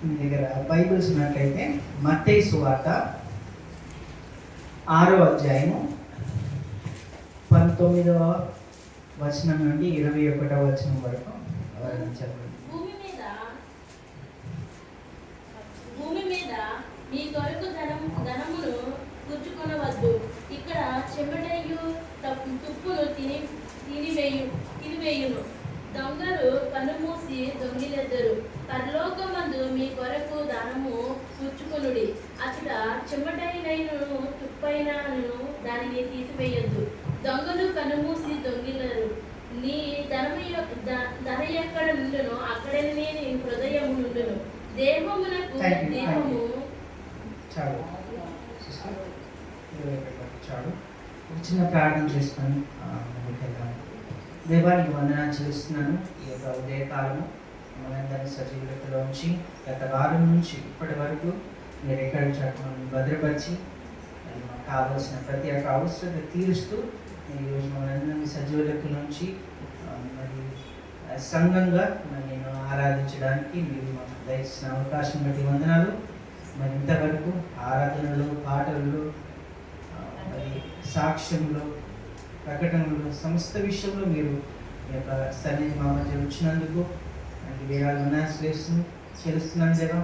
మీ దగ్గర బైబిల్స్ ఉన్నట్లయితే మత్తయి సువార్త 6వ అధ్యాయము 19వ వచనం నుండి 21వ వచనం వరకు చెప్పండి. భూమి మీద మీ కొరకు ధనమును పుచ్చుకొనవద్దు. ఇక్కడ చెమటయు తుప్పును తినివేయును. దొంగలు కన్నుమూసి దొంగిలెద్దరు. పరలోకమందు మీ కొరకు ధనము పుచ్చుకొనుడి. అచ్చట చెమటైనను తుప్పైనను దానిని తీసివేయొద్దు. దొంగలు కన్నుమూసి దొంగిలరు. నీ ధన ఎక్కడ నుండును అక్కడనే నీ హృదయము నుండును. దేహమునకు దేహము చిన్న ప్రార్థన చేసుకొని దేవానికి వందనాలు చేస్తున్నాను. ఈ యొక్క ఉదయకాలము మనందరి సజీవులలోంచి గత వారం నుంచి ఇప్పటి వరకు మీరు ఎక్కడ చట్టం భద్రపరిచి మాకు కావాల్సిన ప్రతి ఒక్క అవసరత తీరుస్తూ ఈరోజు మనందరినీ సజీవులకు నుంచి మరి సంఘంగా మరి నేను ఆరాధించడానికి మీరు మాకు దయచిన అవకాశం బట్టి వందనాలు. మరి ఇంతవరకు ఆరాధనలు, పాటలు, మరి సాక్ష్యంలో, ప్రకటనలు, సమస్త విషయంలో మీరు మీ యొక్క సన్నిధి మా మధ్య వచ్చినందుకు వేయాలి చేస్తున్నాను దేవా.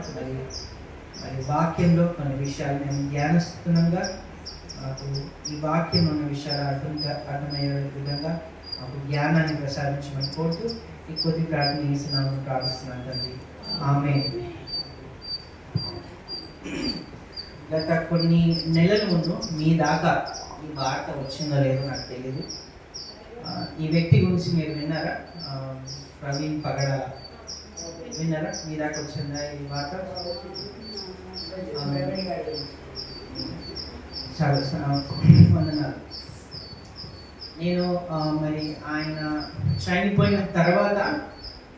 మరి వాక్యంలో కొన్ని విషయాలు మేము ధ్యానిస్తున్నాగా మాకు ఈ వాక్యంలో ఉన్న విషయాలు అర్థమయ్యే విధంగా మాకు జ్ఞానాన్ని ప్రసాదించమని కోరుతూ ఈ కొద్ది ప్రార్థన చేస్తున్నాము, ప్రార్థిస్తున్నాను తండ్రి. ఆమేన్. గత కొన్ని నెలల ముందు మీ దాకా ఈ వార్త వచ్చిందో లేదో నాకు తెలియదు. ఈ వ్యక్తి గురించి మీరు విన్నారా? ప్రవీణ్ పగడాల విన్నారా? మీ దాకా వచ్చిందా ఈ వార్త? చాలా వందనాలు. నేను మరి ఆయన చనిపోయిన తర్వాత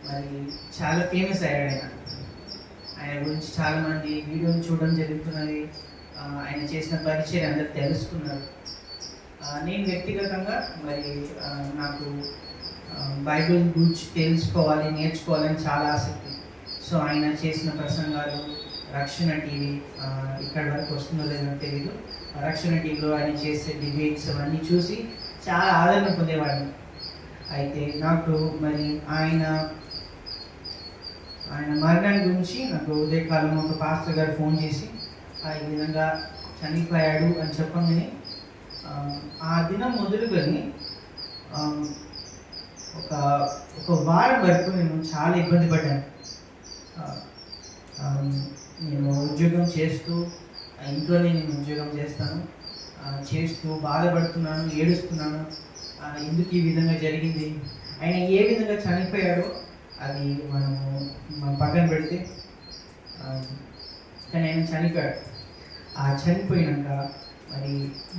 మరి చాలా ఫేమస్ అయ్యాడు. ఆయన గురించి చాలామంది వీడియోలు చూడడం జరుగుతున్నది. ఆయన చేసిన పరిచయం అందరూ తెలుసుకున్నారు. నేను వ్యక్తిగతంగా మరి నాకు బైబిల్ గురించి తెలుసుకోవాలి, నేర్చుకోవాలని చాలా ఆసక్తి. సో ఆయన చేసిన ప్రసంగాలు రక్షణ టీవీ ఇక్కడ వరకు వస్తుందో లేదో తెలియదు. రక్షణ టీవీలో ఆయన చేసే డిబేట్స్ అవన్నీ చూసి చాలా ఆదరణ పొందేవాడిని. అయితే నాకు మరి ఆయన మరణాన్ని గురించి నాకు ఉదయకాలం ఒక పాస్టర్ గారు ఫోన్ చేసి ఈ విధంగా చనిపోయాడు అని చెప్పగానే ఆ దినం మొదలుకొని ఒక వారం వరకు నేను చాలా ఇబ్బంది పడ్డాను. నేను ఉద్యోగం చేస్తూ ఇంట్లోనే నేను ఉద్యోగం చేస్తూ బాధపడుతున్నాను, ఏడుస్తున్నాను. ఎందుకు ఈ విధంగా జరిగింది, ఆయన ఏ విధంగా చనిపోయాడో అది మనం పక్కన పెడితే కానీ ఆయన చనిపోయాడు. ఆ చనిపోయినాక మరి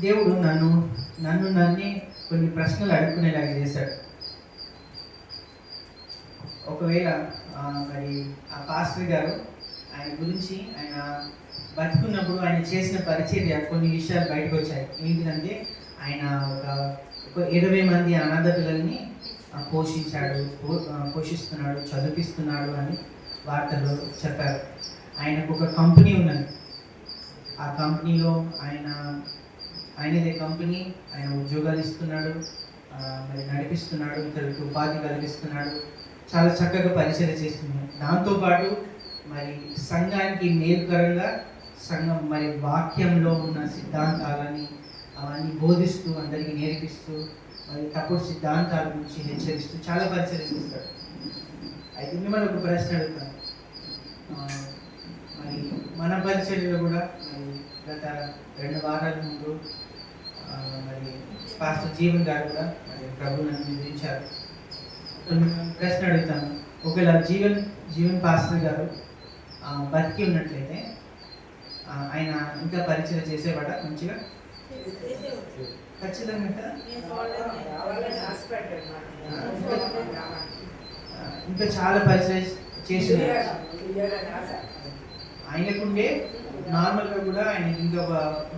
దేవుడు నన్నే కొన్ని ప్రశ్నలు అడుక్కునేలాగా చేశాడు. ఒకవేళ మరి ఆ పాస్టర్ గారు ఆయన గురించి ఆయన బతుకున్నప్పుడు ఆయన చేసిన పరిచర్య కొన్ని విషయాలు బయటకు వచ్చాయి. ఏంటిదంటే ఆయన ఒక 20 మంది అనాథ పిల్లల్ని పోషిస్తున్నాడు, చదివిస్తున్నాడు అని వార్తల్లో చెప్పారు. ఆయనకు ఒక కంపెనీ ఉన్నది. ఆ కంపెనీలో ఆయనదే కంపెనీ, ఆయన ఉద్యోగాలు ఇస్తున్నాడు, మరి నడిపిస్తున్నాడు, ఇతరులకు ఉపాధి కలిగిస్తున్నాడు, చాలా చక్కగా పరిచయం చేస్తున్నాడు. దాంతోపాటు మరి సంఘానికి మేలుకరంగా సంఘం మరి వాక్యంలో ఉన్న సిద్ధాంతాలని అవన్నీ బోధిస్తూ అందరికీ నేర్పిస్తూ మరి తప్పుడు సిద్ధాంతాల గురించి హెచ్చరిస్తూ చాలా పరిచయం చేస్తాడు. అయితే మిమ్మల్ని ఒక ప్రశ్న అడుగుతాను. మరి మన పరిచర్యలో కూడా మరి గత 2 వారాల ముందు మరి పాస్టర్ జీవన్ గారు కూడా మరి ప్రభువుని అందించారు. ప్రశ్న అడుగుతాను, ఒకవేళ జీవన్ పాస్టర్ గారు బతికి ఉన్నట్లయితే ఆయన ఇంకా పరిచయం చేసేవాడ మంచిగా? ఖచ్చితంగా ఇంకా చాలా పరిచయం చేసి ఆయనకుండే నార్మల్గా కూడా ఆయన ఇంకా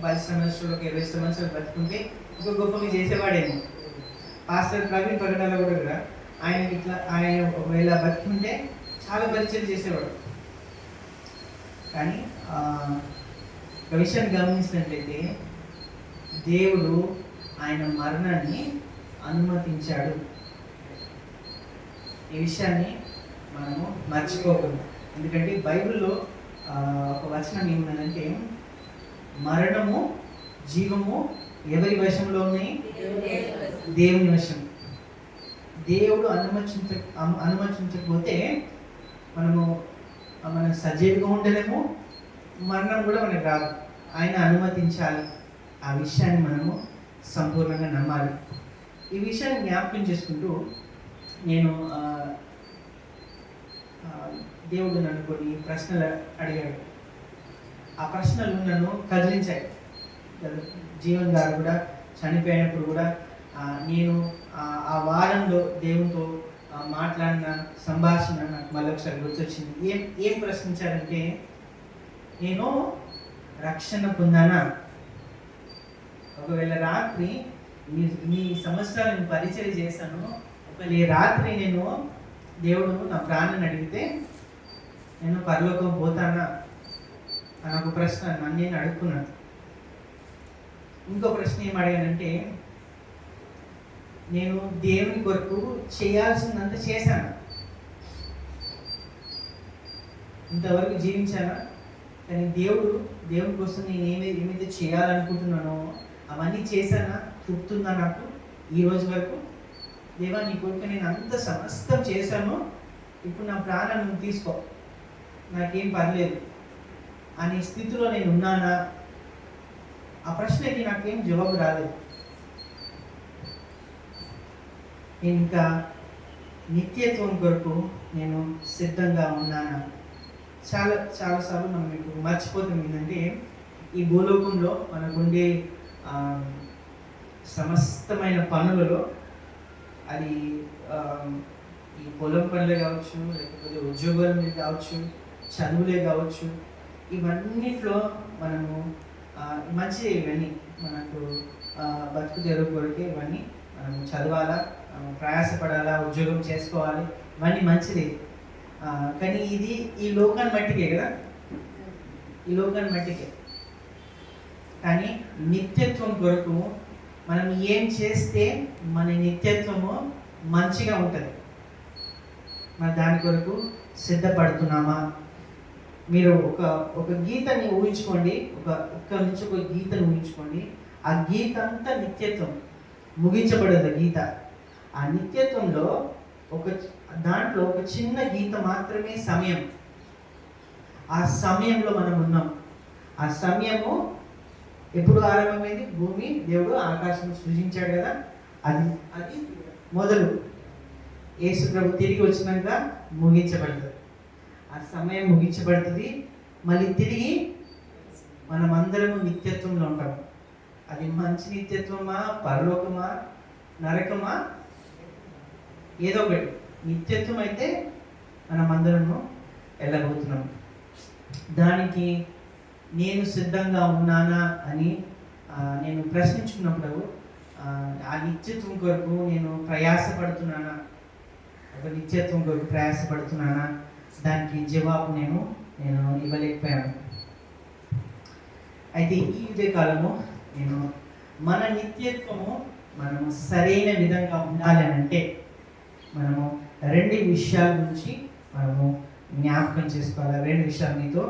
10 సంవత్సరాలు 20 సంవత్సరాలు బతుకుంటే ఇంకా గొప్పగా చేసేవాడేమో. పాస్టర్ ప్రవీణ్ పగడాల కూడా ఆయన ఒకవేళ బతుకుంటే చాలా పరిచయం చేసేవాడు. కానీ ఒక విషయాన్ని గమనించినట్లయితే దేవుడు ఆయన మరణాన్ని అనుమతించాడు. ఈ విషయాన్ని మనము మర్చిపోకూడదు. ఎందుకంటే బైబిల్లో ఒక వచనం ఏమున్నదంటే, మరణము జీవము ఎవరి వశంలో ఉన్నాయి? దేవుని వశం. దేవుడు అనుమతించకపోతే మనం సజీవంగా ఉండలేము, మరణం కూడా మనకు రాదు. ఆయన అనుమతించాలి. ఆ విషయాన్ని మనము సంపూర్ణంగా నమ్మాలి. ఈ విషయాన్ని జ్ఞాపకం చేసుకుంటూ నేను దేవుడు నన్ను కొన్ని ప్రశ్నలు అడిగాడు. ఆ ప్రశ్నలు నన్ను కదిలించాయి. జీవన్ గారు కూడా చనిపోయినప్పుడు కూడా నేను ఆ వారంలో దేవునితో మాట్లాడిన సంభాషణ నాకు మళ్ళీ ఒకసారి గుర్తొచ్చింది. ఏం ప్రశ్నించారంటే, నేను రక్షణ పొందానా? ఒకవేళ రాత్రి ఈ సంవత్సరాలు నేను పరిచయం చేశాను, ఒకవేళ ఈ రాత్రి నేను దేవుడు నా ప్రాణాన్ని అడిగితే నేను పరలోకం పోతానా అని ఒక ప్రశ్న నన్ను నేను అడుక్కున్నాను. ఇంకో ప్రశ్న ఏం అడిగానంటే, నేను దేవుని కొరకు చేయాల్సిందంత చేశాను, ఇంతవరకు జీవించానా? కానీ దేవుని కోసం నేను ఏమైతే చేయాలనుకుంటున్నానో అవన్నీ చేశానా? తృప్తుందా నాకు ఈ రోజు వరకు? దేవా, నీ కొరకు నేను అంత సమస్తం చేశాను, ఇప్పుడు నా ప్రాణాన్ని నువ్వు తీసుకో, నాకేం పర్లేదు అనే స్థితిలో నేను ఉన్నానా? ఆ ప్రశ్నకి నాకేం జవాబు రాలేదు. నేను ఇంకా నిత్యత్వం కొరకు నేను సిద్ధంగా ఉన్నానా? చాలాసార్లు మనం ఇప్పుడు మర్చిపోతాం ఏంటంటే, ఈ భూలోకంలో మనకుండే సమస్తమైన పనులలో, అది ఈ పొలం పనులే కావచ్చు, లేకపోతే ఉద్యోగాల మీద కావచ్చు, చదువులే కావచ్చు, ఇవన్నిట్లో మనము మంచిది. ఇవన్నీ మనకు బతుకు తెరువు కొరకే ఇవన్నీ మనం చదవాలా, ప్రయాసపడాలా, ఉద్యోగం చేసుకోవాలి, ఇవన్నీ మంచిది. కానీ ఇది ఈ లోకాన్ని మట్టికే కదా, ఈ లోకాన్ని మట్టికే. కానీ నిత్యత్వం కొరకు మనం ఏం చేస్తే మన నిత్యత్వము మంచిగా ఉంటుంది, మన దాని కొరకు సిద్ధపడుతున్నామా? మీరు ఒక గీతని ఊహించుకోండి, ఇక్కడ నుంచి ఒక గీతను ఊహించుకోండి. ఆ గీత అంతా నిత్యత్వం, ముగించబడదు గీత. ఆ నిత్యత్వంలో దాంట్లో ఒక చిన్న గీత మాత్రమే సమయం. ఆ సమయంలో మనం ఉన్నాం. ఆ సమయము ఎప్పుడు ఆరంభమైంది? భూమి దేవుడు ఆకాశం సృజించాడు కదా, అది మొదలు. యేసు ప్రభు తిరిగి వచ్చినాక ముగించబడుతుంది. ఆ సమయం ముగించబడుతుంది. మళ్ళీ తిరిగి మనమందరము నిత్యత్వంలో ఉంటాం. అది మంచి నిత్యత్వమా, పరలోకమా, నరకమా, ఏదో ఒకటి. నిత్యత్వం అయితే మనమందరము వెళ్ళబోతున్నాం. దానికి నేను సిద్ధంగా ఉన్నానా అని నేను ప్రశ్నించుకున్నప్పుడు, ఆ నిత్యత్వం కొరకు నేను ప్రయాసపడుతున్నానా, ఒక నిత్యత్వం కొరకు ప్రయాసపడుతున్నానా, దానికి జవాబు నేను ఇవ్వలేకపోయాను. అయితే ఈ ఉదయకాలము నేను మన నిత్యత్వము మనము సరైన విధంగా ఉండాలి అని అంటే, మనము రెండు విషయాల గురించి మనము జ్ఞాపకం చేసుకోవాలి. రెండు విషయాలు మీతో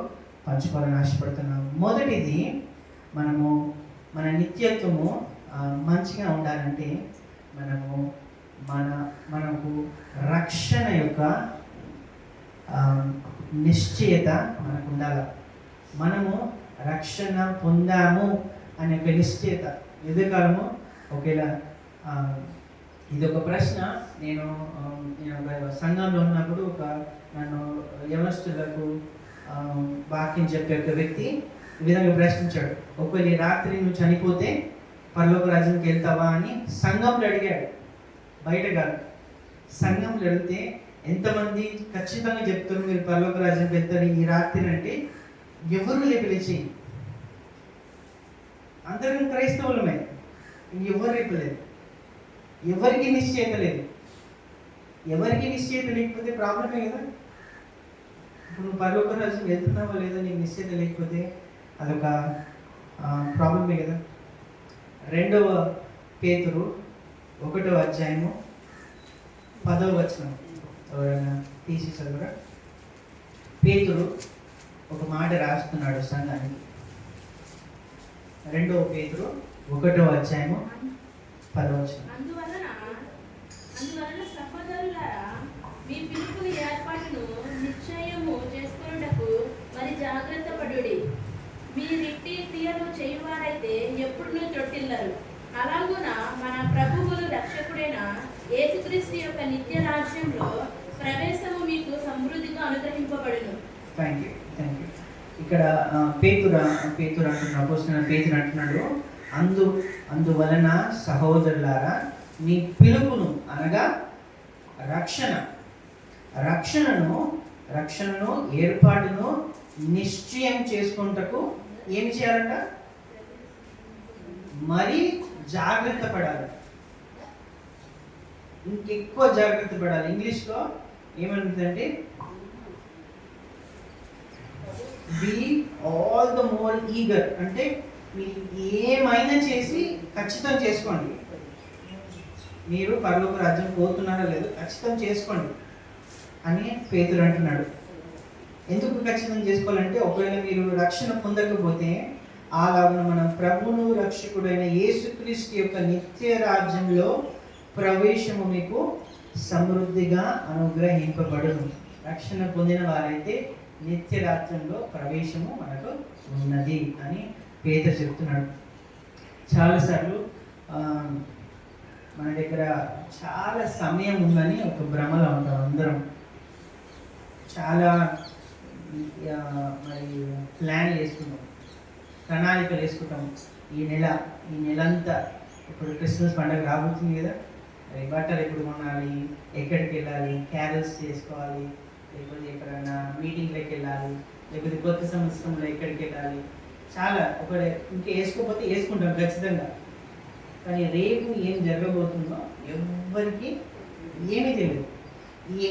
పంచుకోవాలని ఆశపడుతున్నాము. మొదటిది, మన నిత్యత్వము మంచిగా ఉండాలంటే మనకు రక్షణ యొక్క నిశ్చయత మనకు ఉండాలి. మనము రక్షణ పొందాము అనే ఒక నిశ్చయత. ఎదురుకాలము ఒకేలా ఇది ఒక ప్రశ్న. నేను సంఘంలో ఉన్నప్పుడు నన్ను యవనస్తులకు వాక్యం చెప్పే ఒక వ్యక్తి ఈ విధంగా ప్రశ్నించాడు. ఒకవేళ రాత్రి నువ్వు చనిపోతే పరలోక రాజ్యానికి వెళ్తావా అని సంఘంలో అడిగాడు, బయట కాదు. సంఘంలో అడిగితే ఎంతమంది ఖచ్చితంగా చెప్తారు మీరు పరలోక రాజ్యానికి వెళ్తారు ఈ రాత్రి అంటే? ఎవరు లేపలేచి, అందరం క్రైస్తవులమే, ఎవరు రేపలేదు. ఎవరికి నిశ్చయత లేదు. ఎవరికి నిశ్చయత లేకపోతే ప్రాబ్లమే కదా. ఇప్పుడు నువ్వు పరలోక రాజ్యం వెళ్తున్నావో లేదో నీకు నిశ్చయత లేకపోతే అదొక ప్రాబ్లమే కదా. 2వ పేతురు 1వ అధ్యాయము 10వ వచనం ఎవరైనా తీసి చదువురా. పేతురు ఒక మాట రాస్తున్నాడు సంఘానికి. 2వ పేతురు 1వ అధ్యాయము 10వ వచనం. అందువలన సహోదరులారా, మీ పిలుపుని ఏర్పాటును నిశ్చయము చేసుకొనుటకు మరి జాగ్రత్త పడుడి. మీరిట్టి క్రియలు చేయువారైతే ఎప్పుడునూ త్రొట్టిల్లరు. అలాగున మన ప్రభువులు రక్షకుడైన యేసుక్రీస్తు యొక్క నిత్య రాజ్యంలో ప్రవేశము మీకు సమృద్ధిగా అనుగ్రహింపబడును. Thank you. ఇక్కడ పేతురు అంటున్నాడు, పేతురు అంటున్నాడు, అందువలన సహోదరులారా మీ పిలుపును అనగా రక్షణను ఏర్పాటును నిశ్చయం చేసుకుంటకు ఏం చేయాలంట? మరి జాగ్రత్త పడాలి, ఇంకెక్కువ జాగ్రత్త పడాలి. ఇంగ్లీష్లో ఏమంటుందంటే be all the more eager, అంటే మీరు ఏమైనా చేసి ఖచ్చితం చేసుకోండి. మీరు పరలోక రాజ్యం పోతున్నారో లేదో ఖచ్చితం చేసుకోండి అని పేతురు అంటున్నాడు. ఎందుకు ఖచ్చితం చేసుకోవాలంటే ఒకవేళ మీరు రక్షణ పొందకపోతే అలాగే మన ప్రభువును రక్షకుడైన యేసుక్రీస్తు యొక్క నిత్య రాజ్యంలో ప్రవేశము మీకు సమృద్ధిగా అనుగ్రహింపబడును. రక్షణ పొందిన వారైతే నిత్య రాజ్యంలో ప్రవేశము మనకు ఉన్నది అని పేతురు చెప్తున్నాడు. చాలాసార్లు మన దగ్గర చాలా సమయం ఉందని ఒక భ్రమలో ఉంటాం అందరం. చాలా మరి ప్లాన్ వేసుకుంటాం, ప్రణాళికలు వేసుకుంటాం. ఈ నెలంతా ఇప్పుడు క్రిస్మస్ పండుగ రాబోతుంది కదా, బట్టలు ఎప్పుడు కొనాలి, ఎక్కడికి వెళ్ళాలి, క్యారల్స్ చేసుకోవాలి, లేకపోతే ఎక్కడైనా మీటింగ్లోకి వెళ్ళాలి, లేకపోతే కొత్త సంవత్సరంలో ఎక్కడికి వెళ్ళాలి, చాలా ఒకడే ఇంకా వేసుకోకపోతే వేసుకుంటాం ఖచ్చితంగా. కానీ రేపు ఏం జరగబోతుందో ఎవ్వరికి ఏమీ తెలియదు.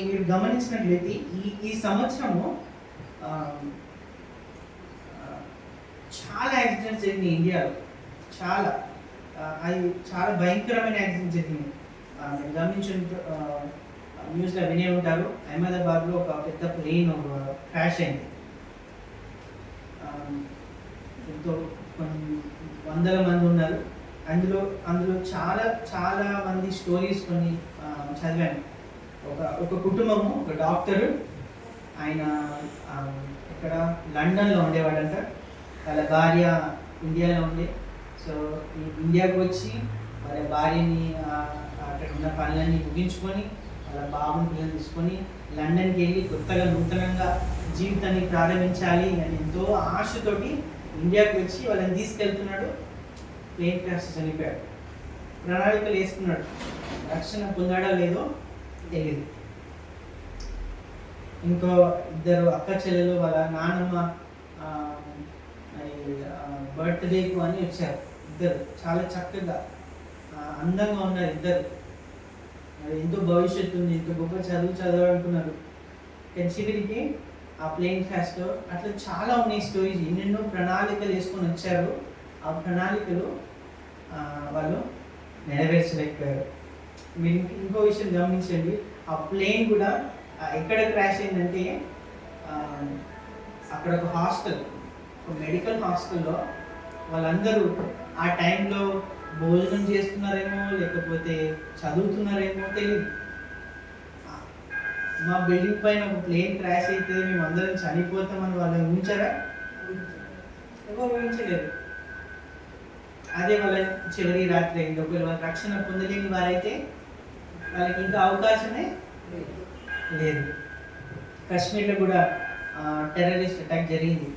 మీరు గమనించినట్లయితే ఈ సంవత్సరము చాలా యాక్సిడెంట్స్ జరిగినాయి ఇండియాలో. అది చాలా భయంకరమైన యాక్సిడెంట్స్ జరిగినాయి. మీరు గమనించిన న్యూస్లో వినే ఉంటారు, అహ్మదాబాద్లో ఒక పెద్ద ప్లేన్ క్రాష్ అయింది. ఎంతో కొన్ని వందల మంది ఉన్నారు. అందులో చాలా మంది స్టోరీస్ కొన్ని చదివాను. ఒక కుటుంబము, ఒక డాక్టరు, ఆయన ఇక్కడ లండన్లో ఉండేవాడంట. వాళ్ళ భార్య ఇండియాలో ఉండే. సో ఇండియాకు వచ్చి వాళ్ళ భార్యని అక్కడ ఉన్న పనులన్నీ ముగించుకొని వాళ్ళ బాబుని పిల్లలు తీసుకొని లండన్కి వెళ్ళి కొత్తగా నూతనంగా జీవితాన్ని ప్రారంభించాలి అని ఎంతో ఆశతోటి ఇండియాకి వచ్చి వాళ్ళని తీసుకెళ్తున్నాడు. ప్లేన్ క్రాష్ చనిపోయాడు. ప్రణాళికలు వేసుకున్నాడు, రక్షణ పొందాడో లేదో తెలియదు. ఇంకో 2 అక్క చెల్లెలు వాళ్ళ నాన్నమ్మ బర్త్డేకు అని వచ్చారు. 2 చాలా చక్కగా అందంగా ఉన్నారు. 2 మరి ఎంతో భవిష్యత్తు ఉంది, ఎంతో గొప్ప చదవాలనుకున్నారు. కానీ చివరికి ఆ ప్లేన్ క్రాష్లో అట్లా చాలా ఉన్నాయి స్టోరీస్. ఎన్నెన్నో ప్రణాళికలు వేసుకొని వచ్చారు. ఆ ప్రణాళికలు వాళ్ళు నెరవేర్చలేకపోయారు. మీరు ఇంకో విషయం గమనించండి, ఆ ప్లేన్ కూడా ఎక్కడ క్రాష్ అయిందంటే అక్కడ ఒక హాస్టల్, ఒక మెడికల్ హాస్టల్లో వాళ్ళందరూ ఆ టైంలో భోజనం చేస్తున్నారేమో లేకపోతే చదువుతున్నారేమో తెలియదు. మా బిల్డింగ్ పైన ఒక ప్లేన్ క్రాష్ అయితే మేము అందరం చనిపోతామని వాళ్ళు ఊహించారా? ఎవరు ఊహించలేరు. అదే వాళ్ళ చివరి రాత్రి అయింది. ఒకవేళ వాళ్ళ రక్షణ పొందలేని వారైతే వాళ్ళకి ఇంకా అవకాశమే లేదు. కాశ్మీర్లో కూడా టెర్రరిస్ట్ అటాక్ జరిగింది.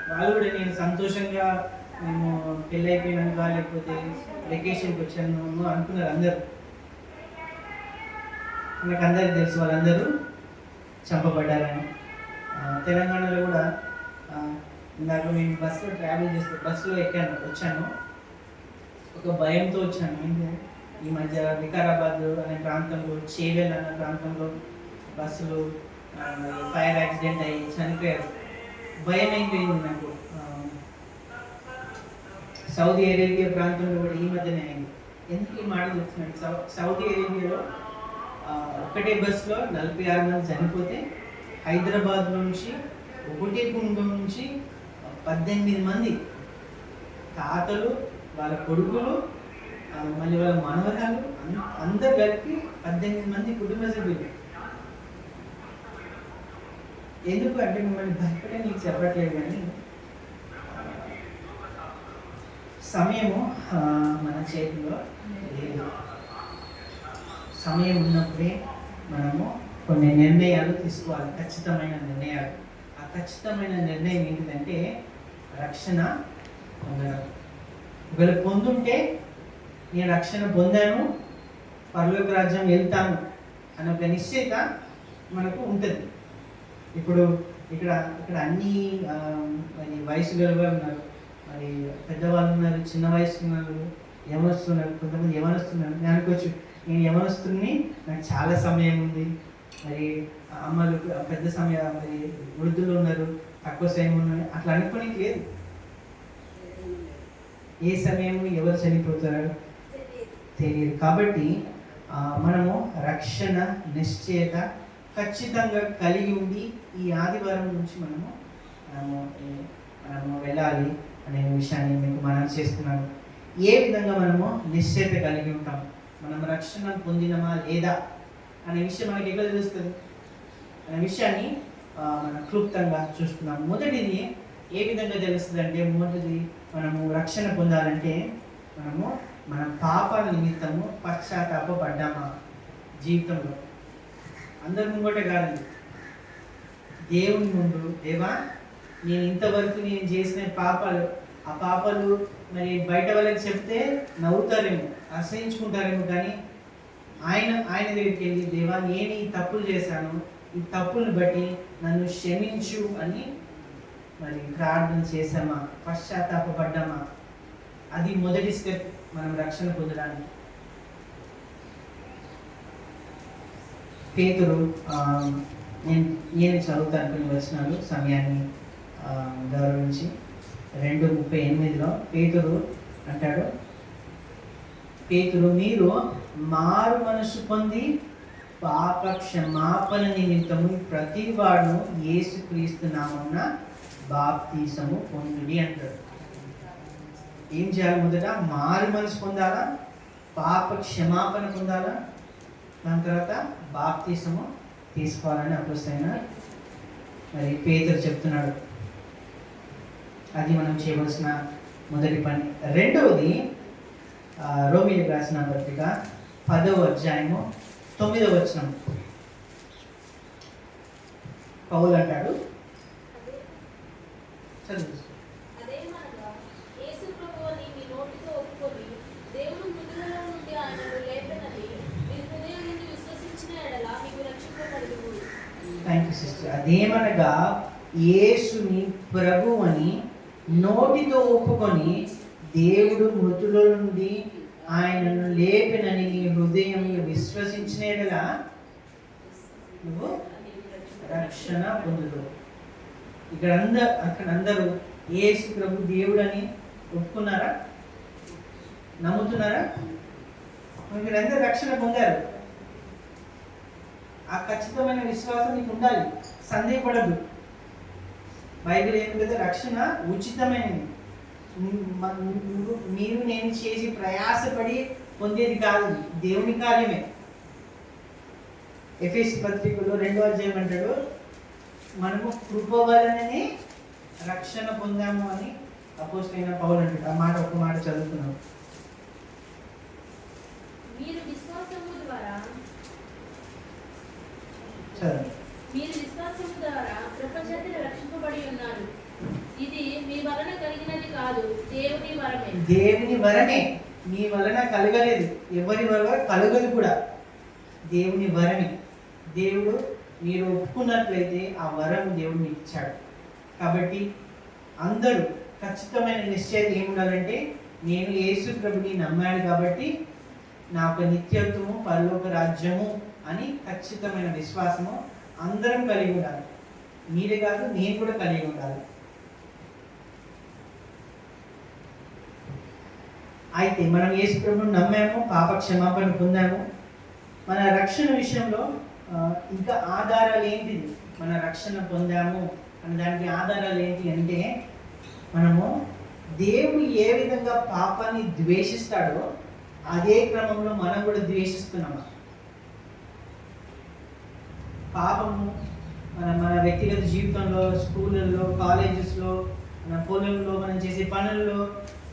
వాళ్ళు కూడా నేను సంతోషంగా మేము పెళ్ళి అయిపోయినాక లేకపోతే వెకేషన్కి వచ్చాను అనుకున్నారు అందరూ. నాకు అందరికి తెలుసు వాళ్ళందరూ చంపబడ్డారని. తెలంగాణలో కూడా ఇందాక మేము బస్సులో ట్రావెల్ చేస్తే బస్సులో వచ్చాను, ఒక భయంతో వచ్చాను. ఈ మధ్య వికారాబాద్ అనే ప్రాంతంలో, చేవెల్ అనే ప్రాంతంలో బస్సులు ఫైర్ యాక్సిడెంట్ అయ్యి చనిపోయారు. భయం అయిపోయింది నాకు. సౌదీ అరేబియా ప్రాంతంలో కూడా ఈ మధ్యనే అయింది. ఎందుకు ఈ మాట చెప్తున్నాడు? సౌదీ అరేబియాలో ఒకటే బస్సులో 46 మంది చనిపోతే హైదరాబాద్ నుంచి ఒకటే కుటుంబం నుంచి 18 మంది తాతలు, వాళ్ళ కొడుకులు, మళ్ళీ వాళ్ళ మనవరాలు అందరు కలిపి 18 మంది కుటుంబ సభ్యులు. ఎందుకు అంటే మిమ్మల్ని భయపడే నీకు చెప్పట్లేదు, కానీ సమయము మన చేతిలో లేదు. సమయం ఉన్నప్పుడే మనము కొన్ని నిర్ణయాలు తీసుకోవాలి, ఖచ్చితమైన నిర్ణయాలు. ఆ ఖచ్చితమైన నిర్ణయం ఏంటిదంటే రక్షణ పొందడం. ఒకవేళ పొందుంటే నేను రక్షణ పొందాను, పరలోక రాజ్యం వెళ్తాను అనే ఒక నిశ్చయిత మనకు ఉంటుంది. ఇప్పుడు ఇక్కడ అన్ని మరి వయసు గలవారు ఉన్నారు, మరి పెద్దవాళ్ళు ఉన్నారు, చిన్న వయసు ఉన్నారు, యవనస్తున్నారు, కొంతమంది యవనస్తున్నారు. నేను అనుకోవచ్చు, నేను యవనస్తుని, నాకు చాలా సమయం ఉంది. మరి అమ్మలు పెద్ద సమయం, మరి వృద్ధులు ఉన్నారు, తక్కువ సమయం ఉన్నారు, అట్లా అనుకోనికి లేదు. ఏ సమయం ఎవరు చనిపోతారో తెలియదు. కాబట్టి మనము రక్షణ నిశ్చయత ఖచ్చితంగా కలిగి ఉండి ఈ ఆదివారం నుంచి మనము వెళ్ళాలి అనే విషయాన్ని మీకు మనం చేస్తున్నాను. ఏ విధంగా మనము నిశ్చయత కలిగి ఉంటాం, మనం రక్షణ పొందినమా లేదా అనే విషయం మనకి ఎక్కడ తెలుస్తుంది అనే విషయాన్ని మనం క్లుప్తంగా చూస్తున్నాం. మొదటిది ఏ విధంగా తెలుస్తుంది అంటే, మొదటిది మనము రక్షణ పొందాలంటే మనము మన పాపాల నిమిత్తము పశ్చాత్తాపడ్డామా జీవితంలో. అందరి ముంగటే కాదండి, దేవుని ముందు, దేవా నేను ఇంతవరకు నేను చేసిన పాపాలు, ఆ పాపాలు మరి బయట వాళ్ళకి చెప్తే నవ్వుతారేమో, అసహించుకుంటారేమో, కానీ ఆయన దగ్గరికి వెళ్ళి, దేవా నేను ఈ తప్పులు చేశాను, ఈ తప్పులను బట్టి నన్ను క్షమించు అని మరి ప్రార్థన చేసామా, పశ్చాత్తాపడ్డామా, అది మొదటి స్టెప్ మనం రక్షణ పొందడానికి. పేతురు, నేను చదువుతాను కొన్ని వచనాలు సమయాన్ని గౌరవించి. 2:38 పేతురు అంటాడు, పేతురు మీరు మారు మనసు పొంది పాప క్షమాపణ నిమిత్తము ప్రతి వాడు యేసుక్రీస్తు నామమున బాప్తీసము పొందుడి అంటాడు. ఏం చేయాలి? మొదట మారు మనసు పొందాలా, పాప క్షమాపణ పొందాలా, దాని తర్వాత బాప్తీసము తీసుకోవాలని అపోస్తలుడైన మరి పేతురు చెప్తున్నాడు. అది మనం చేయవలసిన మొదటి పని. రెండవది రోమీయులకు రాసిన పత్రిక 10వ అధ్యాయము 9వ వచనం. పౌలు అంటాడు, చదువు. Thank you sister. అదేమనగా యేసుని ప్రభు అని నోటితో ఒప్పుకొని దేవుడు మృతుల నుండి ఆయనను లేపినని నీ హృదయంలో విశ్వసించిన యెడల నువ్వు రక్షణ పొందుదు. అక్కడ అందరూ యేసు ప్రభు దేవుడు అని ఒప్పుకున్నారా? నమ్ముతున్నారా? మీరందరూ రక్షణ పొందారు. ఆ ఖచ్చితమైన విశ్వాసం నీకు ఉండాలి, సందేహపడదు. బైబిల్ ఏం కదా, రక్షణ ఉచితమైనది. మీరు నేను చేసి ప్రయాసపడి పొందేది కాదు, దేవుని కార్యమే. ఎఫెసీ పత్రికలో 2వ అధ్యాయం అంటాడు, మనము కృప వలననే రక్షణ పొందాము అని అపోస్తలుడైన పౌలు అంటాడు. ఆ మాట ఒక మాట చదువుతున్నాం. మీరు విశ్వాసము ద్వారా ప్రపంచాన్ని రక్షింపబడి ఉన్నారు. ఇది మీ వలన కలిగినది కాదు, దేవుని వరమే. దేవుని వరమే, మీ వలన కలగలేదు, ఎవరి వలన కలగదు కూడా, దేవుని వరమే. దేవుడు మీరు ఒప్పుకున్నట్లయితే ఆ వరం దేవుడు మీకు ఇచ్చాడు. కాబట్టి అందరూ ఖచ్చితమైన నిశ్చయం ఏముండాలంటే, నేను యేసు ప్రభుని నమ్మాను కాబట్టి నాకు నిత్యత్వము పరలోక రాజ్యము అని ఖచ్చితమైన విశ్వాసము అందరం కలిగి ఉండాలి. మీరే కాదు, నేను కూడా కలిగి ఉండాలి. అయితే మనం యేసు ప్రభువును నమ్మాము, పాప క్షమాపణ పొందాము. మన రక్షణ విషయంలో ఇంకా ఆధారాలు ఏంటిది? మన రక్షణ పొందాము అనే దానికి ఆధారాలు ఏంటి అంటే, మనము దేవుడు ఏ విధంగా పాపాన్ని ద్వేషిస్తాడో అదే క్రమంలో మనం కూడా ద్వేషిస్తున్నాము. పాపము మన వ్యక్తిగత జీవితంలో, స్కూళ్ళల్లో, కాలేజెస్లో, మన పొలంలో, మనం చేసే పనుల్లో,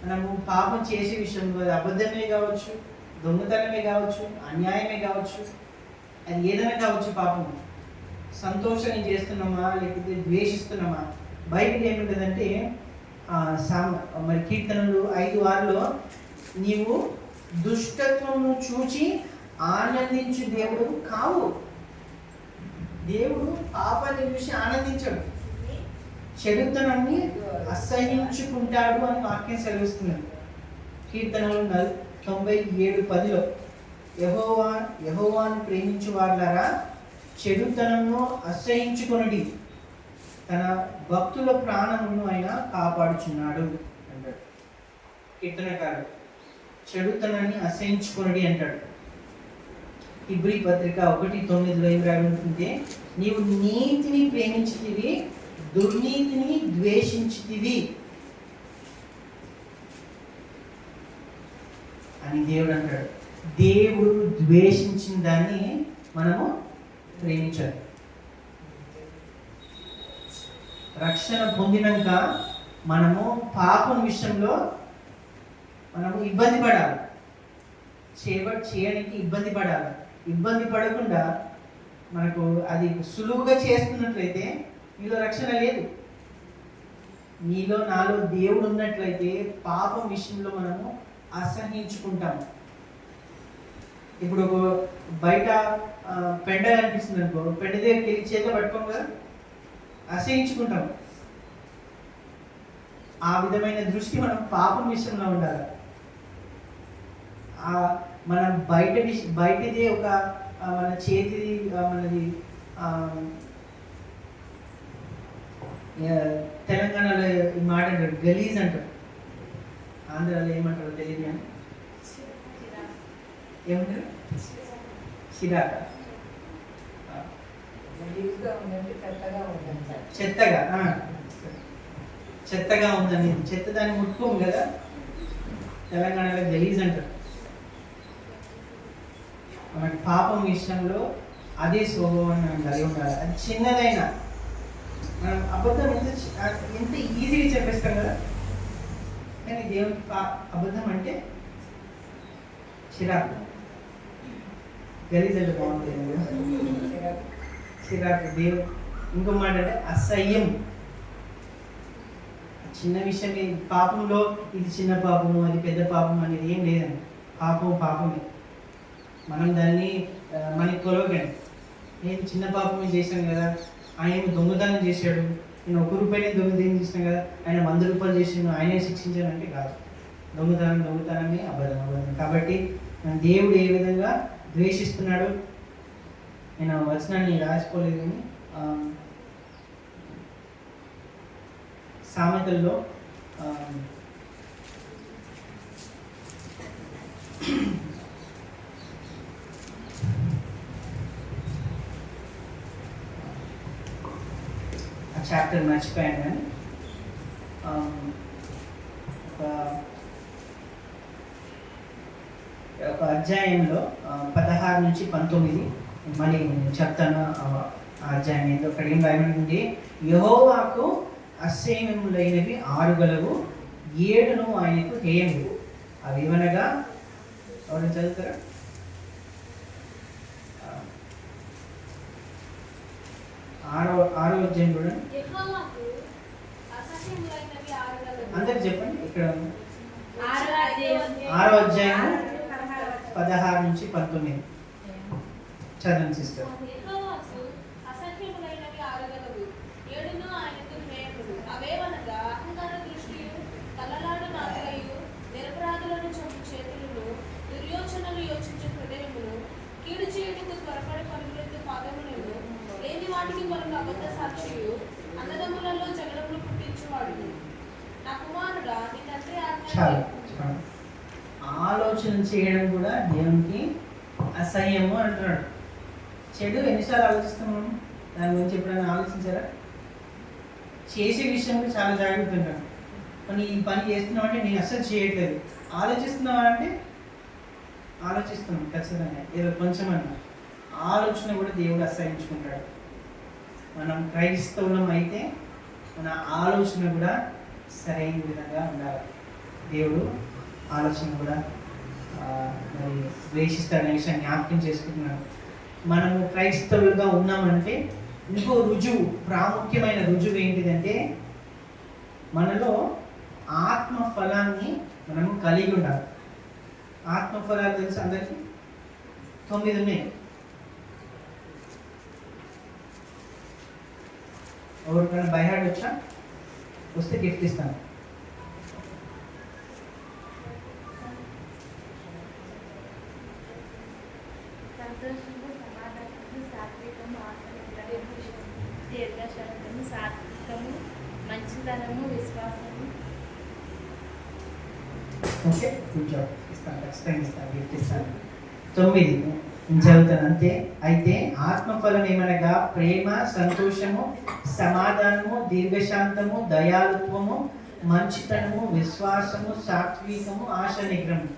మనము పాపం చేసే విషయంలో అబద్ధమే కావచ్చు, దొంగతనమే కావచ్చు, అన్యాయమే కావచ్చు, అది ఏదైనా కావచ్చు. పాపం సంతోషంగా చేస్తున్నామా లేకపోతే ద్వేషిస్తున్నామా? బైబిల్ ఏముంటుందంటే మరి కీర్తనలు 5:6లో నీవు దుష్టత్వము చూచి ఆనందించు దేవుడు కావు. దేవుడు పాపాన్ని చూసి ఆనందించాడు, చెడుతనాన్ని అసహించుకుంటాడు అని వాక్యం సెలవిస్తున్నాడు. కీర్తనలు 97:10లో యెహోవాను ప్రేమించు వాళ్ళారా చెడుతనమును అసహించుకొనుడి, తన భక్తుల ప్రాణమును ఆయన కాపాడుచున్నాడు అంటాడు కీర్తనకారుడు. చెడుతనాన్ని అసహించుకొనుడి అంటాడు. హెబ్రీ పత్రిక 1:9లో ఏం రాయి ఉంటుంటే, నీవు నీతిని ప్రేమించితివి, దుర్నీతిని ద్వేషించితివి అని దేవుడు అంటాడు. దేవుడు ద్వేషించిన దాన్ని మనము ప్రేమించాలి. రక్షణ పొందినాక మనము పాపం విషయంలో మనము ఇబ్బంది పడాలి, చేయడానికి ఇబ్బంది పడాలి. ఇబ్బంది పడకుండా మనకు అది సులువుగా చేస్తున్నట్లయితే మీలో రక్షణ లేదు. మీలో నాలో దేవుడు ఉన్నట్లయితే పాపం విషయంలో మనము అసహించుకుంటాము. ఇప్పుడు బయట పెండ కనిపిస్తుంది అనుకో, పెండ దగ్గరికి వెళ్ళి చేతిలో పట్టుకోం కదా, అసహించుకుంటాం. ఆ విధమైన దృష్టి మనం పాపం విషయంలో ఉండాలి. మనం బయటిది ఒక మన చేతిది మనది తెలంగాణలో ఈ మాట అంటారు గలీజ్ అంటారు, ఆంధ్రాలో ఏమంటారో తెలియదు కానీ ఏమంటారు సిరాక, చెత్తగా ఉందని, చెత్త దాన్ని ముట్టుకోము కదా, తెలంగాణలో గలీజ్ అంటారు. మనకి పాపం విషయంలో అదే స్వభావాన్ని మనం కలిగి ఉండాలి. అది చిన్నదైనా మనం అబద్ధం ఎంత ఈజీగా చెప్పేస్తాం కదా, కానీ దేవుని అబద్ధం అంటే చిరాకు, గలీజ్ అంటే బాగుంటుంది చిరాకు. దేవుడు ఇంకో మాట అంటే అసహ్యం. చిన్న విషయం, పాపంలో ఇది చిన్న పాపము అది పెద్ద పాపం అనేది ఏం లేదండి. పాపమే. మనం దాన్ని మనకి కొలవకండి. నేను చిన్న పాపమే చేశాను కదా, ఆయన దొంగతనం చేశాడు, నేను ₹1 దొంగతనం చేశాను కదా, ఆయన 100 రూపాయలు చేసాను, ఆయనే శిక్షించాను అంటే కాదు. దొంగతనమే అబద్ధం. కాబట్టి దేవుడు ఏ విధంగా ద్వేషిస్తున్నాడు, నేను వచనాన్ని రాసుకోలేదు కానీ సామెతల్లో చాప్టర్ మర్చిపోయాను కానీ ఒక అధ్యాయంలో 16 నుంచి 19 మళ్ళీ చెప్తాను. ఆ అధ్యాయం ఏందో అక్కడ ఏం రాయబడింది, యెహోవాకు అసహ్యములైనవి 6 గలవు, 7 ఆయనకు హేయములు. అవి ఏమనగా, ఎవరు చదువుతారా? ఆరో అధ్యాయం చూడండి, అందరికి చెప్పండి. ఇక్కడ 6వ అధ్యాయం 16 నుంచి 19 చదవండి సిస్టర్. కీడు చేయుటకు త్వరపడి పరుగులెత్తు పాదములను, లేని మాటికి పలుకు అబద్ధ సాక్షియు, అన్నదమ్ములలో జగడములు పుట్టించువాడు. నా కుమారుడా, నీ తండ్రి చాలు ఆజ్ఞ చాలు. ఆలోచన చేయడం కూడా దేవునికి అసహ్యము అంటున్నాడు. చెడు ఎన్నిసార్లు ఆలోచిస్తున్నాము? దాని గురించి ఎప్పుడైనా ఆలోచించారా? చేసే విషయంలో చాలా జాగ్రత్త ఉంటాను. కానీ ఈ పని చేస్తున్నావు అంటే నేను అస్సలు చేయట్లేదు. ఆలోచిస్తున్నావా అంటే ఆలోచిస్తున్నాం ఖచ్చితంగా, ఏదో కొంచెం అన్నా. ఆలోచన కూడా దేవుడు అసహించుకుంటాడు. మనం క్రైస్తవులం అయితే మన ఆలోచన కూడా సరైన విధంగా ఉండాలి. దేవుడు ఆలోచన కూడా మరి ద్వేషిస్తాడనే విషయం జ్ఞాపకం చేసుకుంటున్నాను. మనము క్రైస్తవులుగా ఉన్నామంటే ఇంకో రుజువు, ప్రాముఖ్యమైన రుజువు ఏంటిదంటే మనలో ఆత్మ ఫలాన్ని మనము కలిగి ఉండాలి. ఆత్మ ఫలాలు తెలుసు అందరికీ? 9 ఉన్నాయి. ఎవరికైనా బైహార్డ్ వచ్చా? వస్తే గిఫ్ట్ ఇస్తాను. సంతోషము, సమాధానము, సాత్వికము, దీర్ఘశాంతము, సాత్వికము, మంచితనము, విశ్వాసము. Okay, good job. ఇస్తాను, ఖచ్చితంగా ఇస్తాను, గిఫ్ట్ ఇస్తాను. 9 నేను చదువుతాను అంతే. అయితే ఆత్మఫలం ఏమనగా ప్రేమ, సంతోషము, సమాధానము, దీర్ఘశాంతము, దయాళుత్వము, మంచితనము, విశ్వాసము, సాత్వికము, ఆశ నిగ్రహము.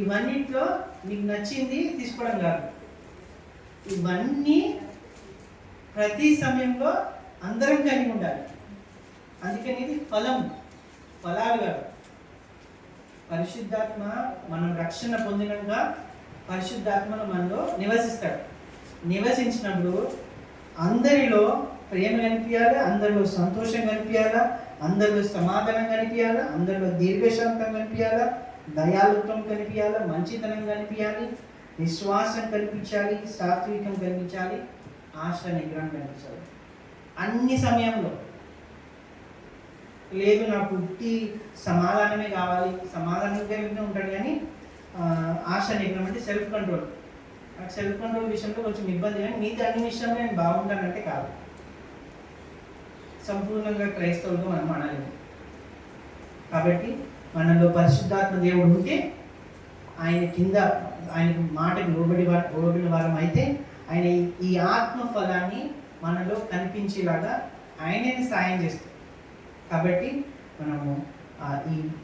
ఇవన్నిట్లో మీకు నచ్చింది తీసుకోవడం కాదు. ఇవన్నీ ప్రతి సమయంలో అందరం కలిగి ఉండాలి. అందుకని ఇది ఫలాలు కాదు. పరిశుద్ధాత్మ మనం రక్షణ పొందినాక పరిశుద్ధాత్మను మనలో నివసిస్తాడు. నివసించినప్పుడు అందరిలో ప్రేమ కనిపించాలి, అందరిలో సంతోషం కనిపించాలా, అందరిలో సమాధానం కనిపించాలా, అందరిలో దీర్ఘశాంతం కనిపించాలా, దయాళుత్వం కనిపించాలా, మంచితనం కనిపించాలి, విశ్వాసం కనిపించాలి, సాత్వికం కనిపించాలి, ఆశ నిగ్రహం కనిపించాలి. అన్ని సమయంలో లేదు నాకు ఉట్టి సమాధానమే కావాలి, సమాధానంగా ఉంటాడు కానీ ఆశ నిగ్రహం అంటే సెల్ఫ్ కంట్రోల్. నాకు సెల్ఫ్ కంట్రోల్ విషయంలో కొంచెం ఇబ్బంది, కానీ మిగతా అన్ని విషయంలో నేను బాగుంటానంటే కాదు. సంపూర్ణంగా క్రైస్తవులుగా మనం అనలేము. కాబట్టి మనలో పరిశుద్ధాత్మ దేవుడు ఉంటే ఆయన కింద ఆయన మాటకు లోబడిన వారం అయితే ఆయన ఈ ఆత్మ ఫలాన్ని మనలో కనిపించేలాగా ఆయనే సాయం చేస్తాడు. కాబట్టి మనము